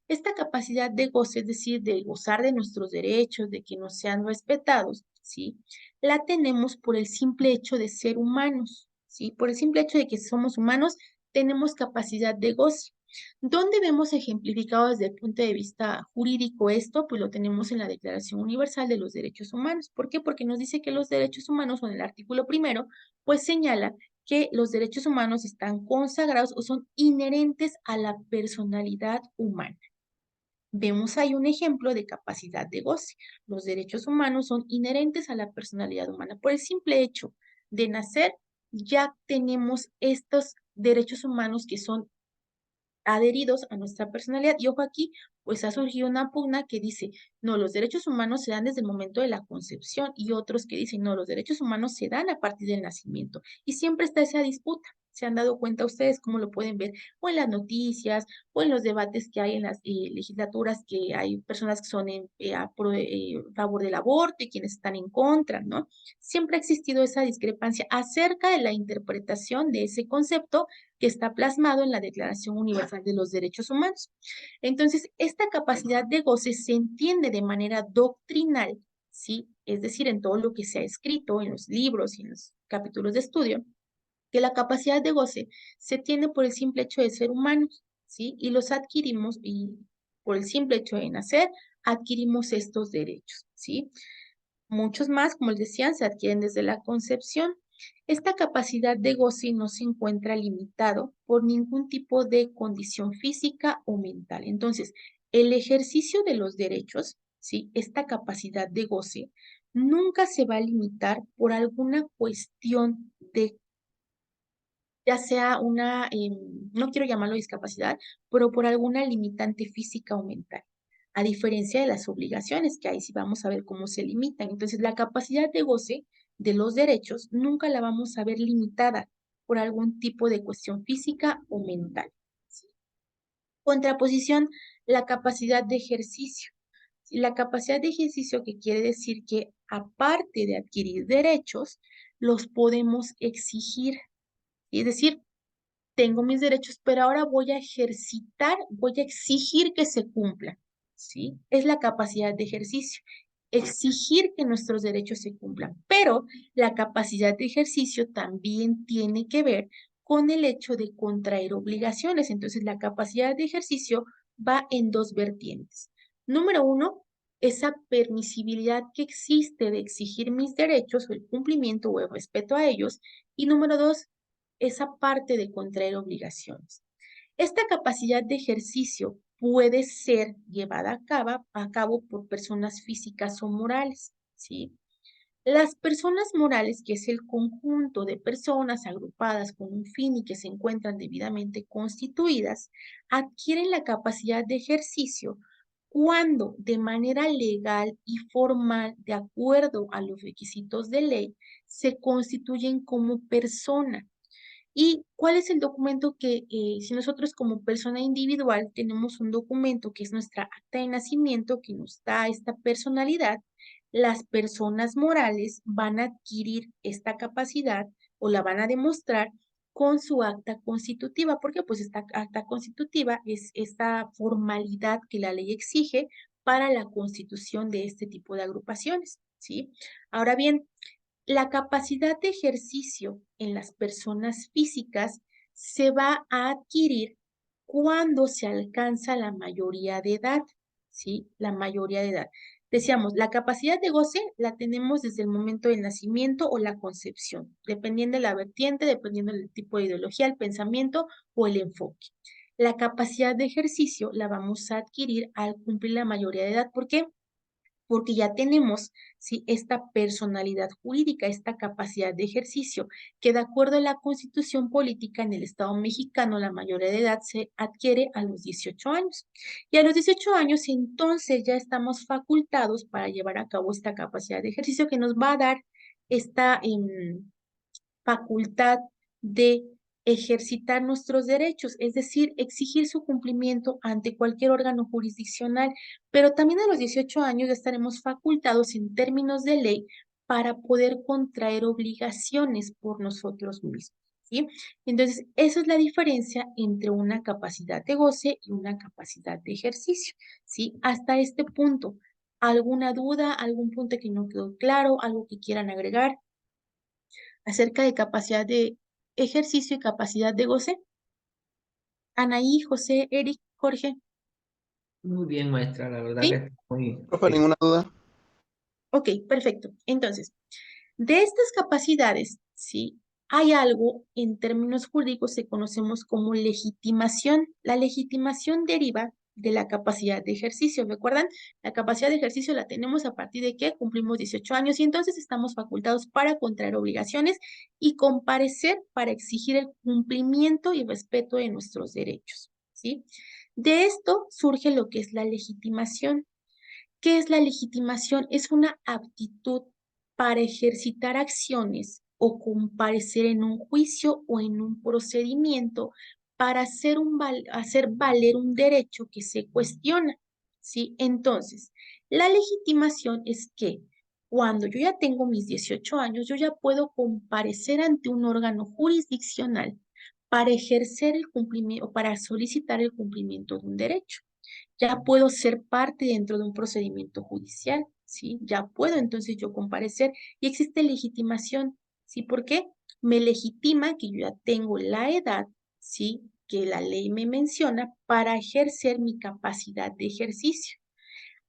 Esta capacidad de goce, es decir, de gozar de nuestros derechos, de que nos sean respetados, ¿sí? La tenemos por el simple hecho de ser humanos, ¿sí? Por el simple hecho de que somos humanos, tenemos capacidad de goce. ¿Dónde vemos ejemplificado desde el punto de vista jurídico esto? Pues lo tenemos en la Declaración Universal de los Derechos Humanos. ¿Por qué? Porque nos dice que los derechos humanos, o en el artículo primero, pues señala que los derechos humanos están consagrados o son inherentes a la personalidad humana. Vemos ahí un ejemplo de capacidad de goce. Los derechos humanos son inherentes a la personalidad humana. Por el simple hecho de nacer, ya tenemos estos derechos humanos que son adheridos a nuestra personalidad. Y ojo aquí, pues ha surgido una pugna que dice, no, los derechos humanos se dan desde el momento de la concepción, y otros que dicen, no, los derechos humanos se dan a partir del nacimiento. Y siempre está esa disputa. ¿Se han dado cuenta ustedes cómo lo pueden ver? O en las noticias, o en los debates que hay en las legislaturas, que hay personas que son a favor del aborto y quienes están en contra, ¿no? Siempre ha existido esa discrepancia acerca de la interpretación de ese concepto que está plasmado en la Declaración Universal de los Derechos Humanos. Entonces, esta capacidad de goce se entiende de manera doctrinal, ¿sí? Es decir, en todo lo que se ha escrito, en los libros y en los capítulos de estudio, que la capacidad de goce se tiene por el simple hecho de ser humanos, ¿sí? Y los adquirimos, y por el simple hecho de nacer, adquirimos estos derechos, ¿sí? Muchos más, como les decía, se adquieren desde la concepción. Esta capacidad de goce no se encuentra limitado por ningún tipo de condición física o mental. Entonces, el ejercicio de los derechos, ¿sí? Esta capacidad de goce nunca se va a limitar por alguna cuestión de, ya sea una, no quiero llamarlo discapacidad, pero por alguna limitante física o mental. A diferencia de las obligaciones, que ahí sí vamos a ver cómo se limitan. Entonces, la capacidad de goce de los derechos nunca la vamos a ver limitada por algún tipo de cuestión física o mental. ¿Sí? Contraposición, la capacidad de ejercicio. La capacidad de ejercicio, que quiere decir que aparte de adquirir derechos, los podemos exigir. Es decir, tengo mis derechos, pero ahora voy a ejercitar, voy a exigir que se cumplan, ¿sí? Es la capacidad de ejercicio, exigir que nuestros derechos se cumplan, pero la capacidad de ejercicio también tiene que ver con el hecho de contraer obligaciones. Entonces, la capacidad de ejercicio va en dos vertientes. Número uno, esa permisibilidad que existe de exigir mis derechos o el cumplimiento o el respeto a ellos. Y número dos, esa parte de contraer obligaciones. Esta capacidad de ejercicio puede ser llevada a cabo por personas físicas o morales, ¿sí? Las personas morales, que es el conjunto de personas agrupadas con un fin y que se encuentran debidamente constituidas, adquieren la capacidad de ejercicio cuando de manera legal y formal, de acuerdo a los requisitos de ley, se constituyen como persona. ¿Y cuál es el documento que, si nosotros como persona individual tenemos un documento que es nuestra acta de nacimiento que nos da esta personalidad? Las personas morales van a adquirir esta capacidad o la van a demostrar con su acta constitutiva, porque pues esta acta constitutiva es esta formalidad que la ley exige para la constitución de este tipo de agrupaciones, ¿sí? Ahora bien, la capacidad de ejercicio en las personas físicas se va a adquirir cuando se alcanza la mayoría de edad, ¿sí? La mayoría de edad. Decíamos, la capacidad de goce la tenemos desde el momento del nacimiento o la concepción, dependiendo de la vertiente, dependiendo del tipo de ideología, el pensamiento o el enfoque. La capacidad de ejercicio la vamos a adquirir al cumplir la mayoría de edad. ¿Por qué? Porque ya tenemos, ¿sí?, esta personalidad jurídica, esta capacidad de ejercicio, que de acuerdo a la Constitución política en el Estado mexicano, la mayoría de edad se adquiere a los 18 años. Y a los 18 años, entonces, ya estamos facultados para llevar a cabo esta capacidad de ejercicio que nos va a dar esta facultad de ejercitar nuestros derechos, es decir, exigir su cumplimiento ante cualquier órgano jurisdiccional, pero también a los 18 años ya estaremos facultados en términos de ley para poder contraer obligaciones por nosotros mismos, ¿sí? Entonces, esa es la diferencia entre una capacidad de goce y una capacidad de ejercicio, ¿sí? Hasta este punto, ¿Alguna duda, algún punto que no quedó claro, algo que quieran agregar acerca de capacidad de ejercicio y capacidad de goce? Anaí, José, Eric, Jorge. Muy bien, maestra, la verdad que ¿Sí? está muy... Profe, ninguna duda. Ok, perfecto. Entonces, de estas capacidades, ¿sí? Hay algo en términos jurídicos que conocemos como legitimación. La legitimación deriva de la capacidad de ejercicio. ¿Recuerdan? La capacidad de ejercicio la tenemos a partir de que cumplimos 18 años y entonces estamos facultados para contraer obligaciones y comparecer para exigir el cumplimiento y respeto de nuestros derechos, ¿sí? De esto surge lo que es la legitimación. ¿Qué es la legitimación? Es una aptitud para ejercitar acciones o comparecer en un juicio o en un procedimiento para hacer valer un derecho que se cuestiona, ¿sí? Entonces, la legitimación es que cuando yo ya tengo mis 18 años, yo ya puedo comparecer ante un órgano jurisdiccional para ejercer el cumplimiento, o para solicitar el cumplimiento de un derecho. Ya puedo ser parte dentro de un procedimiento judicial, ¿sí? Ya puedo entonces yo comparecer y existe legitimación, ¿sí? ¿Por qué? Me legitima que yo ya tengo la edad, ¿sí? Que la ley me menciona para ejercer mi capacidad de ejercicio.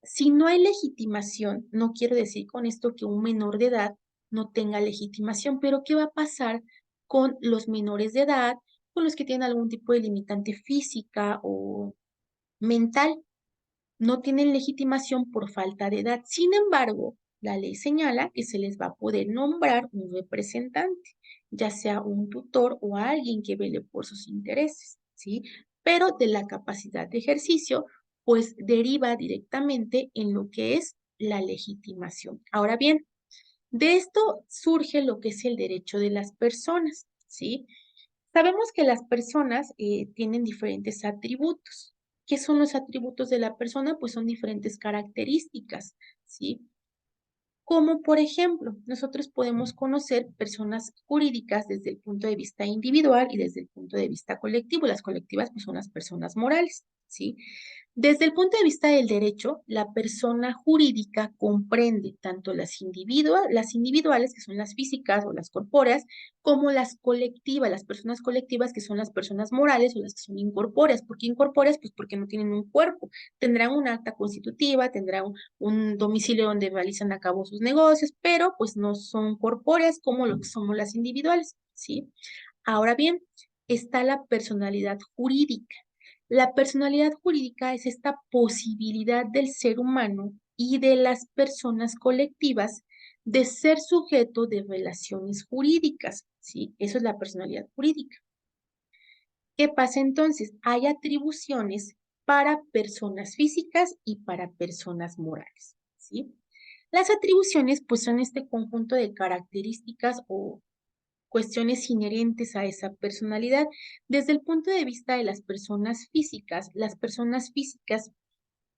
Si no hay legitimación, no quiero decir con esto que un menor de edad no tenga legitimación, pero ¿qué va a pasar con los menores de edad, con los que tienen algún tipo de limitante física o mental? No tienen legitimación por falta de edad. Sin embargo, la ley señala que se les va a poder nombrar un representante, ya sea un tutor o alguien que vele por sus intereses, ¿sí? Pero de la capacidad de ejercicio, pues deriva directamente en lo que es la legitimación. Ahora bien, de esto surge lo que es el derecho de las personas, ¿sí? Sabemos que las personas tienen diferentes atributos. ¿Qué son los atributos de la persona? Pues son diferentes características, ¿sí? Como por ejemplo, nosotros podemos conocer personas jurídicas desde el punto de vista individual y desde el punto de vista colectivo. Las colectivas pues son las personas morales, ¿sí? Desde el punto de vista del derecho, la persona jurídica comprende tanto las individuales, que son las físicas o las corpóreas, como las colectivas, las personas colectivas, que son las personas morales o las que son incorpóreas. ¿Por qué incorpóreas? Pues porque no tienen un cuerpo. Tendrán un acta constitutiva, tendrán un domicilio donde realizan a cabo sus negocios, pero pues no son corpóreas como lo que somos las individuales, ¿sí? Ahora bien, está la personalidad jurídica. La personalidad jurídica es esta posibilidad del ser humano y de las personas colectivas de ser sujeto de relaciones jurídicas, ¿sí? Eso es la personalidad jurídica. ¿Qué pasa entonces? Hay atribuciones para personas físicas y para personas morales, ¿sí? Las atribuciones pues son este conjunto de características o cuestiones inherentes a esa personalidad. Desde el punto de vista de las personas físicas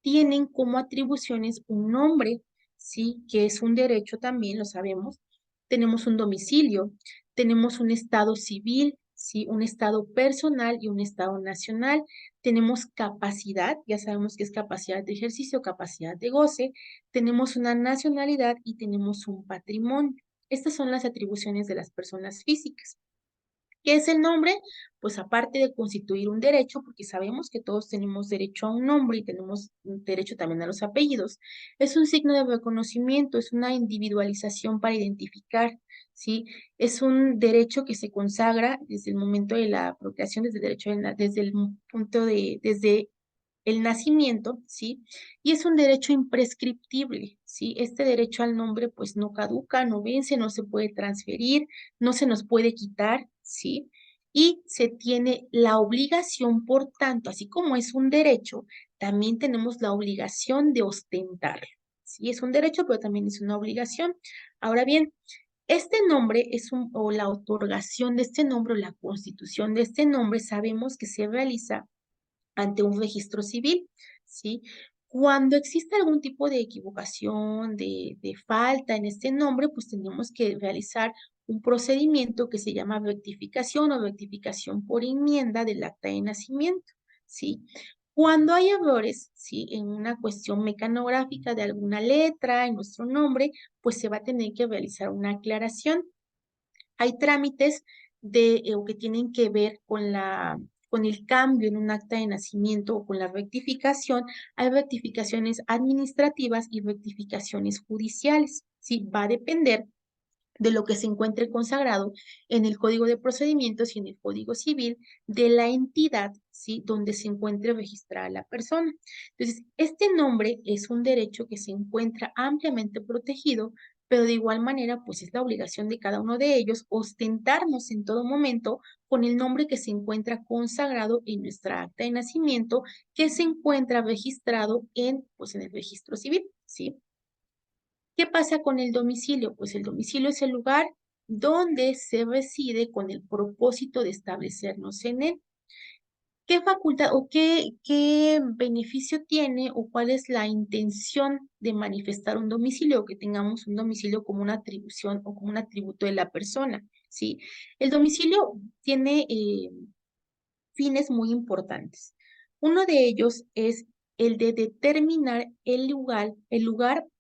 tienen como atribuciones un nombre, ¿sí? Que es un derecho también, lo sabemos. Tenemos un domicilio, tenemos un estado civil, ¿sí? Un estado personal y un estado nacional. Tenemos capacidad, ya sabemos que es capacidad de ejercicio, capacidad de goce. Tenemos una nacionalidad y tenemos un patrimonio. Estas son las atribuciones de las personas físicas. ¿Qué es el nombre? Pues aparte de constituir un derecho, porque sabemos que todos tenemos derecho a un nombre y tenemos derecho también a los apellidos, es un signo de reconocimiento, es una individualización para identificar, ¿sí? Es un derecho que se consagra desde el momento de la procreación, desde el derecho desde el punto desde el nacimiento, ¿sí? Y es un derecho imprescriptible, ¿sí? Este derecho al nombre pues no caduca, no vence, no se puede transferir, no se nos puede quitar, ¿sí? Y se tiene la obligación, por tanto, así como es un derecho, también tenemos la obligación de ostentarlo, ¿sí? Es un derecho, pero también es una obligación. Ahora bien, este nombre o la otorgación de este nombre, o la constitución de este nombre, sabemos que se realiza ante un registro civil, ¿sí? Cuando existe algún tipo de equivocación, de falta en este nombre, pues tenemos que realizar un procedimiento que se llama rectificación o rectificación por enmienda del acta de nacimiento, ¿sí? Cuando hay errores, ¿sí? En una cuestión mecanográfica de alguna letra, en nuestro nombre, pues se va a tener que realizar una aclaración. Hay trámites o que tienen que ver con el cambio en un acta de nacimiento o con la rectificación. Hay rectificaciones administrativas y rectificaciones judiciales, ¿sí? Va a depender de lo que se encuentre consagrado en el Código de Procedimientos y en el Código Civil de la entidad, ¿sí? Donde se encuentre registrada la persona. Entonces, este nombre es un derecho que se encuentra ampliamente protegido, pero de igual manera, pues es la obligación de cada uno de ellos ostentarnos en todo momento con el nombre que se encuentra consagrado en nuestra acta de nacimiento, que se encuentra registrado pues en el registro civil, ¿sí? ¿Qué pasa con el domicilio? Pues el domicilio es el lugar donde se reside con el propósito de establecernos en él. ¿Qué facultad o qué beneficio tiene o cuál es la intención de manifestar un domicilio o que tengamos un domicilio como una atribución o como un atributo de la persona? ¿Sí? El domicilio tiene fines muy importantes. Uno de ellos es el de determinar el lugar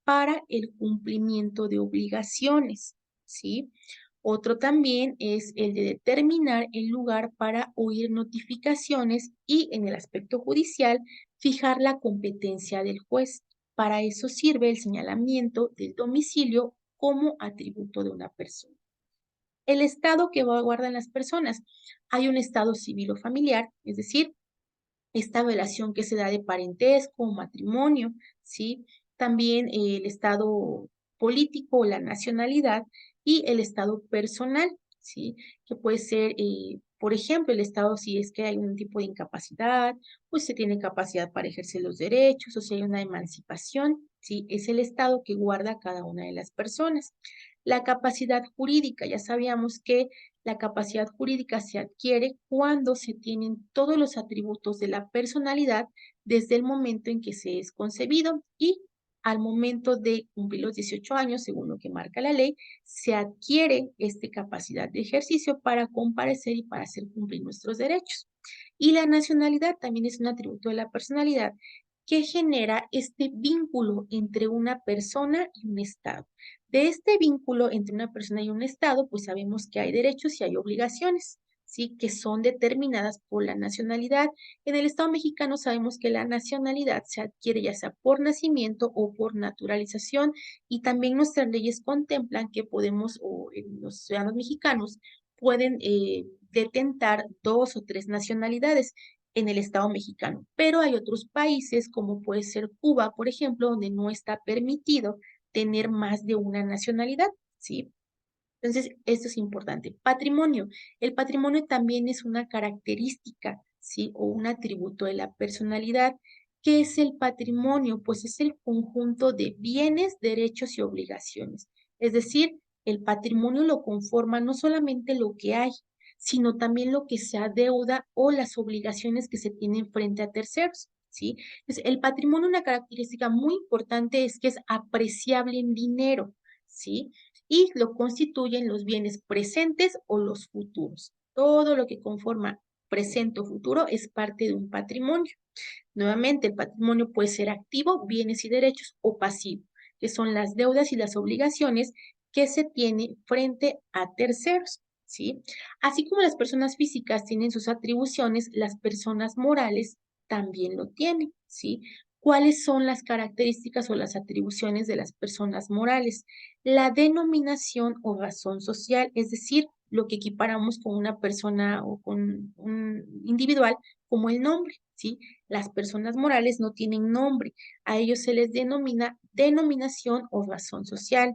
para el cumplimiento de obligaciones, ¿sí? Otro también es el de determinar el lugar para oír notificaciones y en el aspecto judicial fijar la competencia del juez. Para eso sirve el señalamiento del domicilio como atributo de una persona. El estado que guardan las personas. Hay un estado civil o familiar, es decir, esta relación que se da de parentesco, matrimonio, ¿sí? También el estado político o la nacionalidad y el estado personal, ¿sí? Que puede ser, por ejemplo, el estado si es que hay un tipo de incapacidad, pues se tiene capacidad para ejercer los derechos o si hay una emancipación, ¿sí? Es el estado que guarda cada una de las personas. La capacidad jurídica, ya sabíamos que la capacidad jurídica se adquiere cuando se tienen todos los atributos de la personalidad desde el momento en que se es concebido y al momento de cumplir los 18 años, según lo que marca la ley, se adquiere esta capacidad de ejercicio para comparecer y para hacer cumplir nuestros derechos. Y la nacionalidad también es un atributo de la personalidad que genera este vínculo entre una persona y un Estado. De este vínculo entre una persona y un Estado, pues sabemos que hay derechos y hay obligaciones, ¿sí? Que son determinadas por la nacionalidad. En el Estado mexicano sabemos que la nacionalidad se adquiere ya sea por nacimiento o por naturalización y también nuestras leyes contemplan que podemos, o los ciudadanos mexicanos pueden detentar 2 o 3 nacionalidades en el Estado mexicano, pero hay otros países como puede ser Cuba, por ejemplo, donde no está permitido tener más de una nacionalidad, ¿sí? Entonces, esto es importante. Patrimonio. El patrimonio también es una característica, ¿sí? O un atributo de la personalidad. ¿Qué es el patrimonio? Pues es el conjunto de bienes, derechos y obligaciones. Es decir, el patrimonio lo conforma no solamente lo que hay, sino también lo que se adeuda o las obligaciones que se tienen frente a terceros, ¿sí? Entonces, el patrimonio, una característica muy importante es que es apreciable en dinero, ¿sí? Y lo constituyen los bienes presentes o los futuros. Todo lo que conforma presente o futuro es parte de un patrimonio. Nuevamente, el patrimonio puede ser activo, bienes y derechos, o pasivo, que son las deudas y las obligaciones que se tienen frente a terceros, ¿sí? Así como las personas físicas tienen sus atribuciones, las personas morales también lo tienen, ¿sí? ¿Cuáles son las características o las atribuciones de las personas morales? La denominación o razón social, es decir, lo que equiparamos con una persona o con un individual como el nombre, ¿sí? Las personas morales no tienen nombre, a ellos se les denomina denominación o razón social.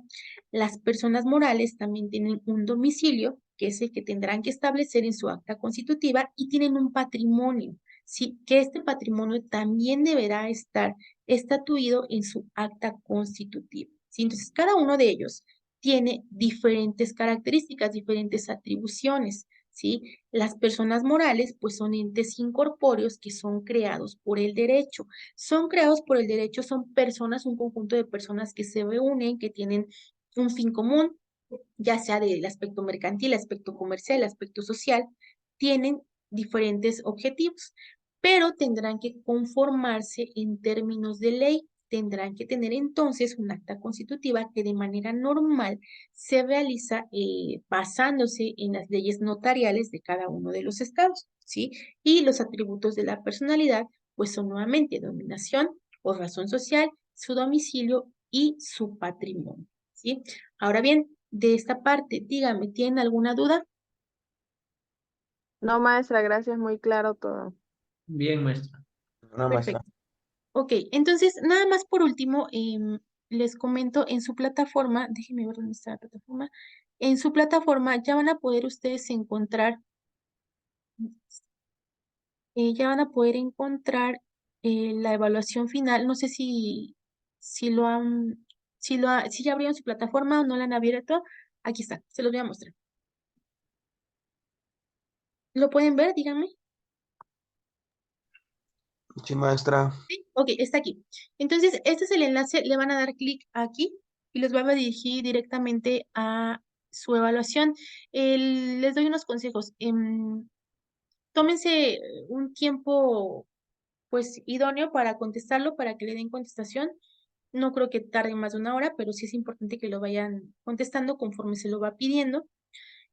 Las personas morales también tienen un domicilio, que es el que tendrán que establecer en su acta constitutiva, y tienen un patrimonio, ¿sí? Que este patrimonio también deberá estar estatuido en su acta constitutiva, ¿sí? Entonces, cada uno de ellos tiene diferentes características, diferentes atribuciones, ¿sí? Las personas morales, pues son entes incorpóreos que son creados por el derecho. Son creados por el derecho, son personas, un conjunto de personas que se reúnen, que tienen un fin común, ya sea del aspecto mercantil, aspecto comercial, aspecto social, tienen diferentes objetivos. pero tendrán que conformarse en términos de ley. Tendrán que tener entonces un acta constitutiva que de manera normal se realiza basándose en las leyes notariales de cada uno de los estados, ¿sí? Y los atributos de la personalidad, pues son nuevamente dominación o razón social, su domicilio y su patrimonio, ¿sí? Ahora bien, de esta parte, dígame, ¿tienen alguna duda? No, maestra, gracias, muy claro todo. Bien, maestra. Una maestra. Perfecto. Ok, entonces, nada más por último, les comento en su plataforma, déjenme ver dónde está la plataforma. En su plataforma ya van a poder ustedes encontrar, ya van a poder encontrar la evaluación final. No sé si lo han, si ya abrieron su plataforma o no la han abierto. Aquí está, se los voy a mostrar. ¿Lo pueden ver? Díganme. Sí, maestra. Sí, ok, está aquí. Entonces, este es el enlace, le van a dar clic aquí y los va a dirigir directamente a su evaluación. Les doy unos consejos. Tómense un tiempo, pues, idóneo para contestarlo, para que le den contestación. No creo que tarde más de una hora, pero sí es importante que lo vayan contestando conforme se lo va pidiendo.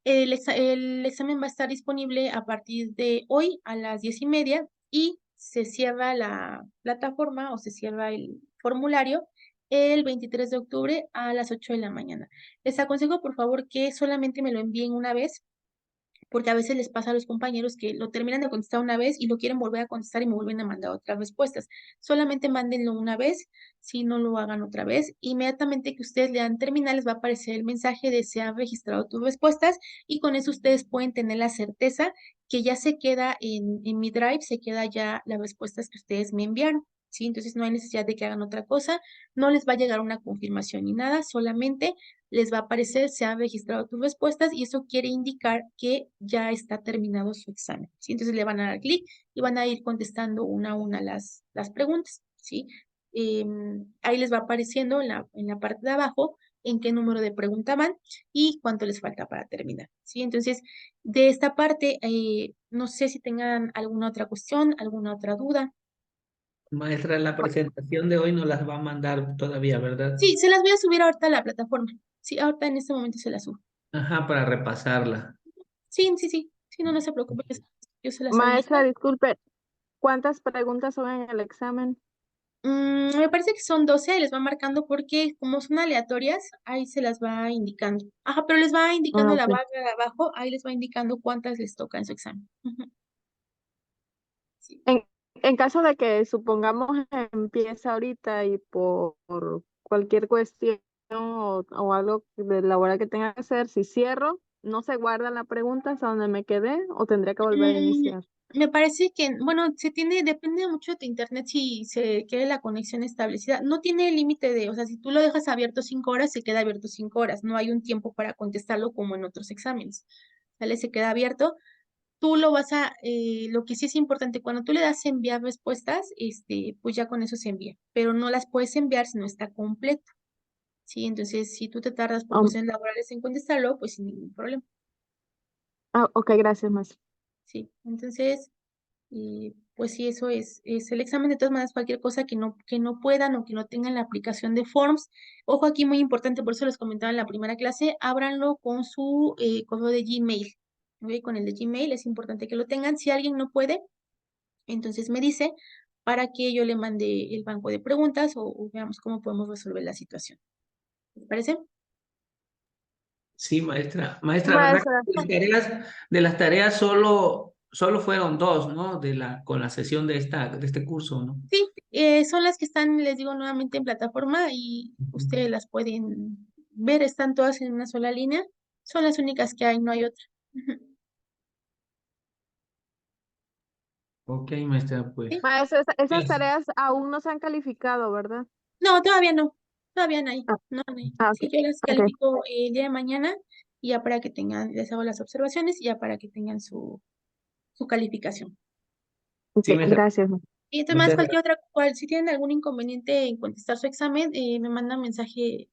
El examen va a estar disponible a partir de hoy a las 10:30 y se cierra la plataforma o se cierra el formulario el 23 de octubre a las 8 de la mañana. Les aconsejo, por favor, que solamente me lo envíen una vez, porque a veces les pasa a los compañeros que lo terminan de contestar una vez y lo quieren volver a contestar y me vuelven a mandar otras respuestas. Solamente mándenlo una vez, si no lo hagan otra vez. Inmediatamente que ustedes le dan terminar, les va a aparecer el mensaje de se han registrado tus respuestas y con eso ustedes pueden tener la certeza que ya se queda en mi Drive, se queda ya las respuestas que ustedes me enviaron. ¿Sí? Entonces no hay necesidad de que hagan otra cosa, no les va a llegar una confirmación ni nada, solamente les va a aparecer, se han registrado tus respuestas y eso quiere indicar que ya está terminado su examen, ¿sí? Entonces le van a dar clic y van a ir contestando una a una las preguntas, ¿sí? Ahí les va apareciendo en la parte de abajo en qué número de pregunta van y cuánto les falta para terminar, ¿sí? Entonces, de esta parte, no sé si tengan alguna otra cuestión, alguna otra duda. Maestra, la presentación de hoy nos las va a mandar todavía, ¿verdad? Sí, se las voy a subir ahorita a la plataforma. Sí, ahorita en este momento se las subo. Ajá, para repasarla. Sí, sí, sí. Sí, no, no se preocupe. Yo se las Maestra, aviso. disculpe, ¿cuántas preguntas son en el examen? Me parece que son 12 y les va marcando porque como son aleatorias, ahí se las va indicando. Ajá, pero les va indicando Ah, la ok. barra de abajo, ahí les va indicando cuántas les toca en su examen. Ujú, sí. En, en caso de que supongamos empieza ahorita y por cualquier cuestión o algo de laboral que tenga que hacer, si cierro, ¿no se guarda la pregunta hasta donde me quedé o tendría que volver a Mm, iniciar? Me parece que, bueno, depende mucho de tu internet si se quiere la conexión establecida. No tiene límite de, o sea, si tú lo dejas abierto 5 horas, se queda abierto 5 horas. No hay un tiempo para contestarlo como en otros exámenes. ¿Sale? Se queda abierto. Tú lo que sí es importante, cuando tú le das enviar respuestas, pues ya con eso se envía, pero no las puedes enviar si no está completo, ¿sí? Entonces, si tú te tardas por Um, cuestiones laborales en contestarlo, pues sin ningún problema, ok, gracias, maestra. ¿sí? Entonces, pues sí, eso es el examen. De todas maneras, cualquier cosa que no puedan o que no tengan la aplicación de Forms, ojo aquí muy importante, por eso les comentaba en la primera clase, ábranlo con su correo de Gmail, ¿ok? Con el de Gmail es importante que lo tengan. Si alguien no puede, entonces me dice para que yo le mande el banco de preguntas o veamos cómo podemos resolver la situación. ¿Les parece? Sí, maestra. Maestra, ¿verdad Maestra, que de las tareas solo fueron dos, ¿no? Con la sesión de este curso, ¿no? Sí, son las que están, les digo nuevamente, en plataforma y Ujú. ustedes las pueden ver, están todas en una sola línea. Son las únicas que hay, no hay otra. Ujú. Ok, maestra, pues. ¿Sí? maestra, esas Gracias. tareas aún no se han calificado, ¿verdad? No, todavía no hay, Ah, no, no hay. ok, Sí, yo las ok. califico el día de mañana y ya para que tengan, les hago las observaciones y ya para que tengan su calificación. Ok, Sí, maestra. gracias. Y entonces, más Muchas cualquier gracias. otra, si tienen algún inconveniente en contestar su examen, me mandan mensaje,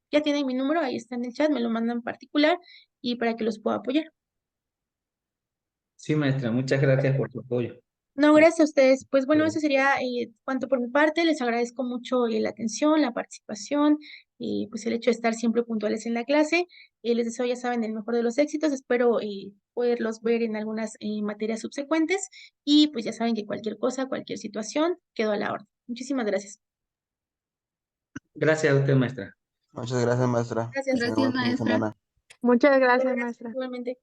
ya tienen mi número, ahí está en el chat, me lo mandan particular y para que los pueda apoyar. Sí, maestra, muchas gracias por su apoyo. No, gracias a ustedes. Pues bueno, Eh, eso sería cuanto por mi parte. Les agradezco mucho la atención, la participación y pues el hecho de estar siempre puntuales en la clase. Les deseo, ya saben, el mejor de los éxitos. Espero poderlos ver en algunas materias subsecuentes y pues ya saben que cualquier cosa, cualquier situación, quedo a la orden. Muchísimas gracias. Gracias a usted, maestra. Muchas gracias, maestra. Gracias. Tenga buen fin de semana. Muchas gracias, Gracias, maestra. igualmente.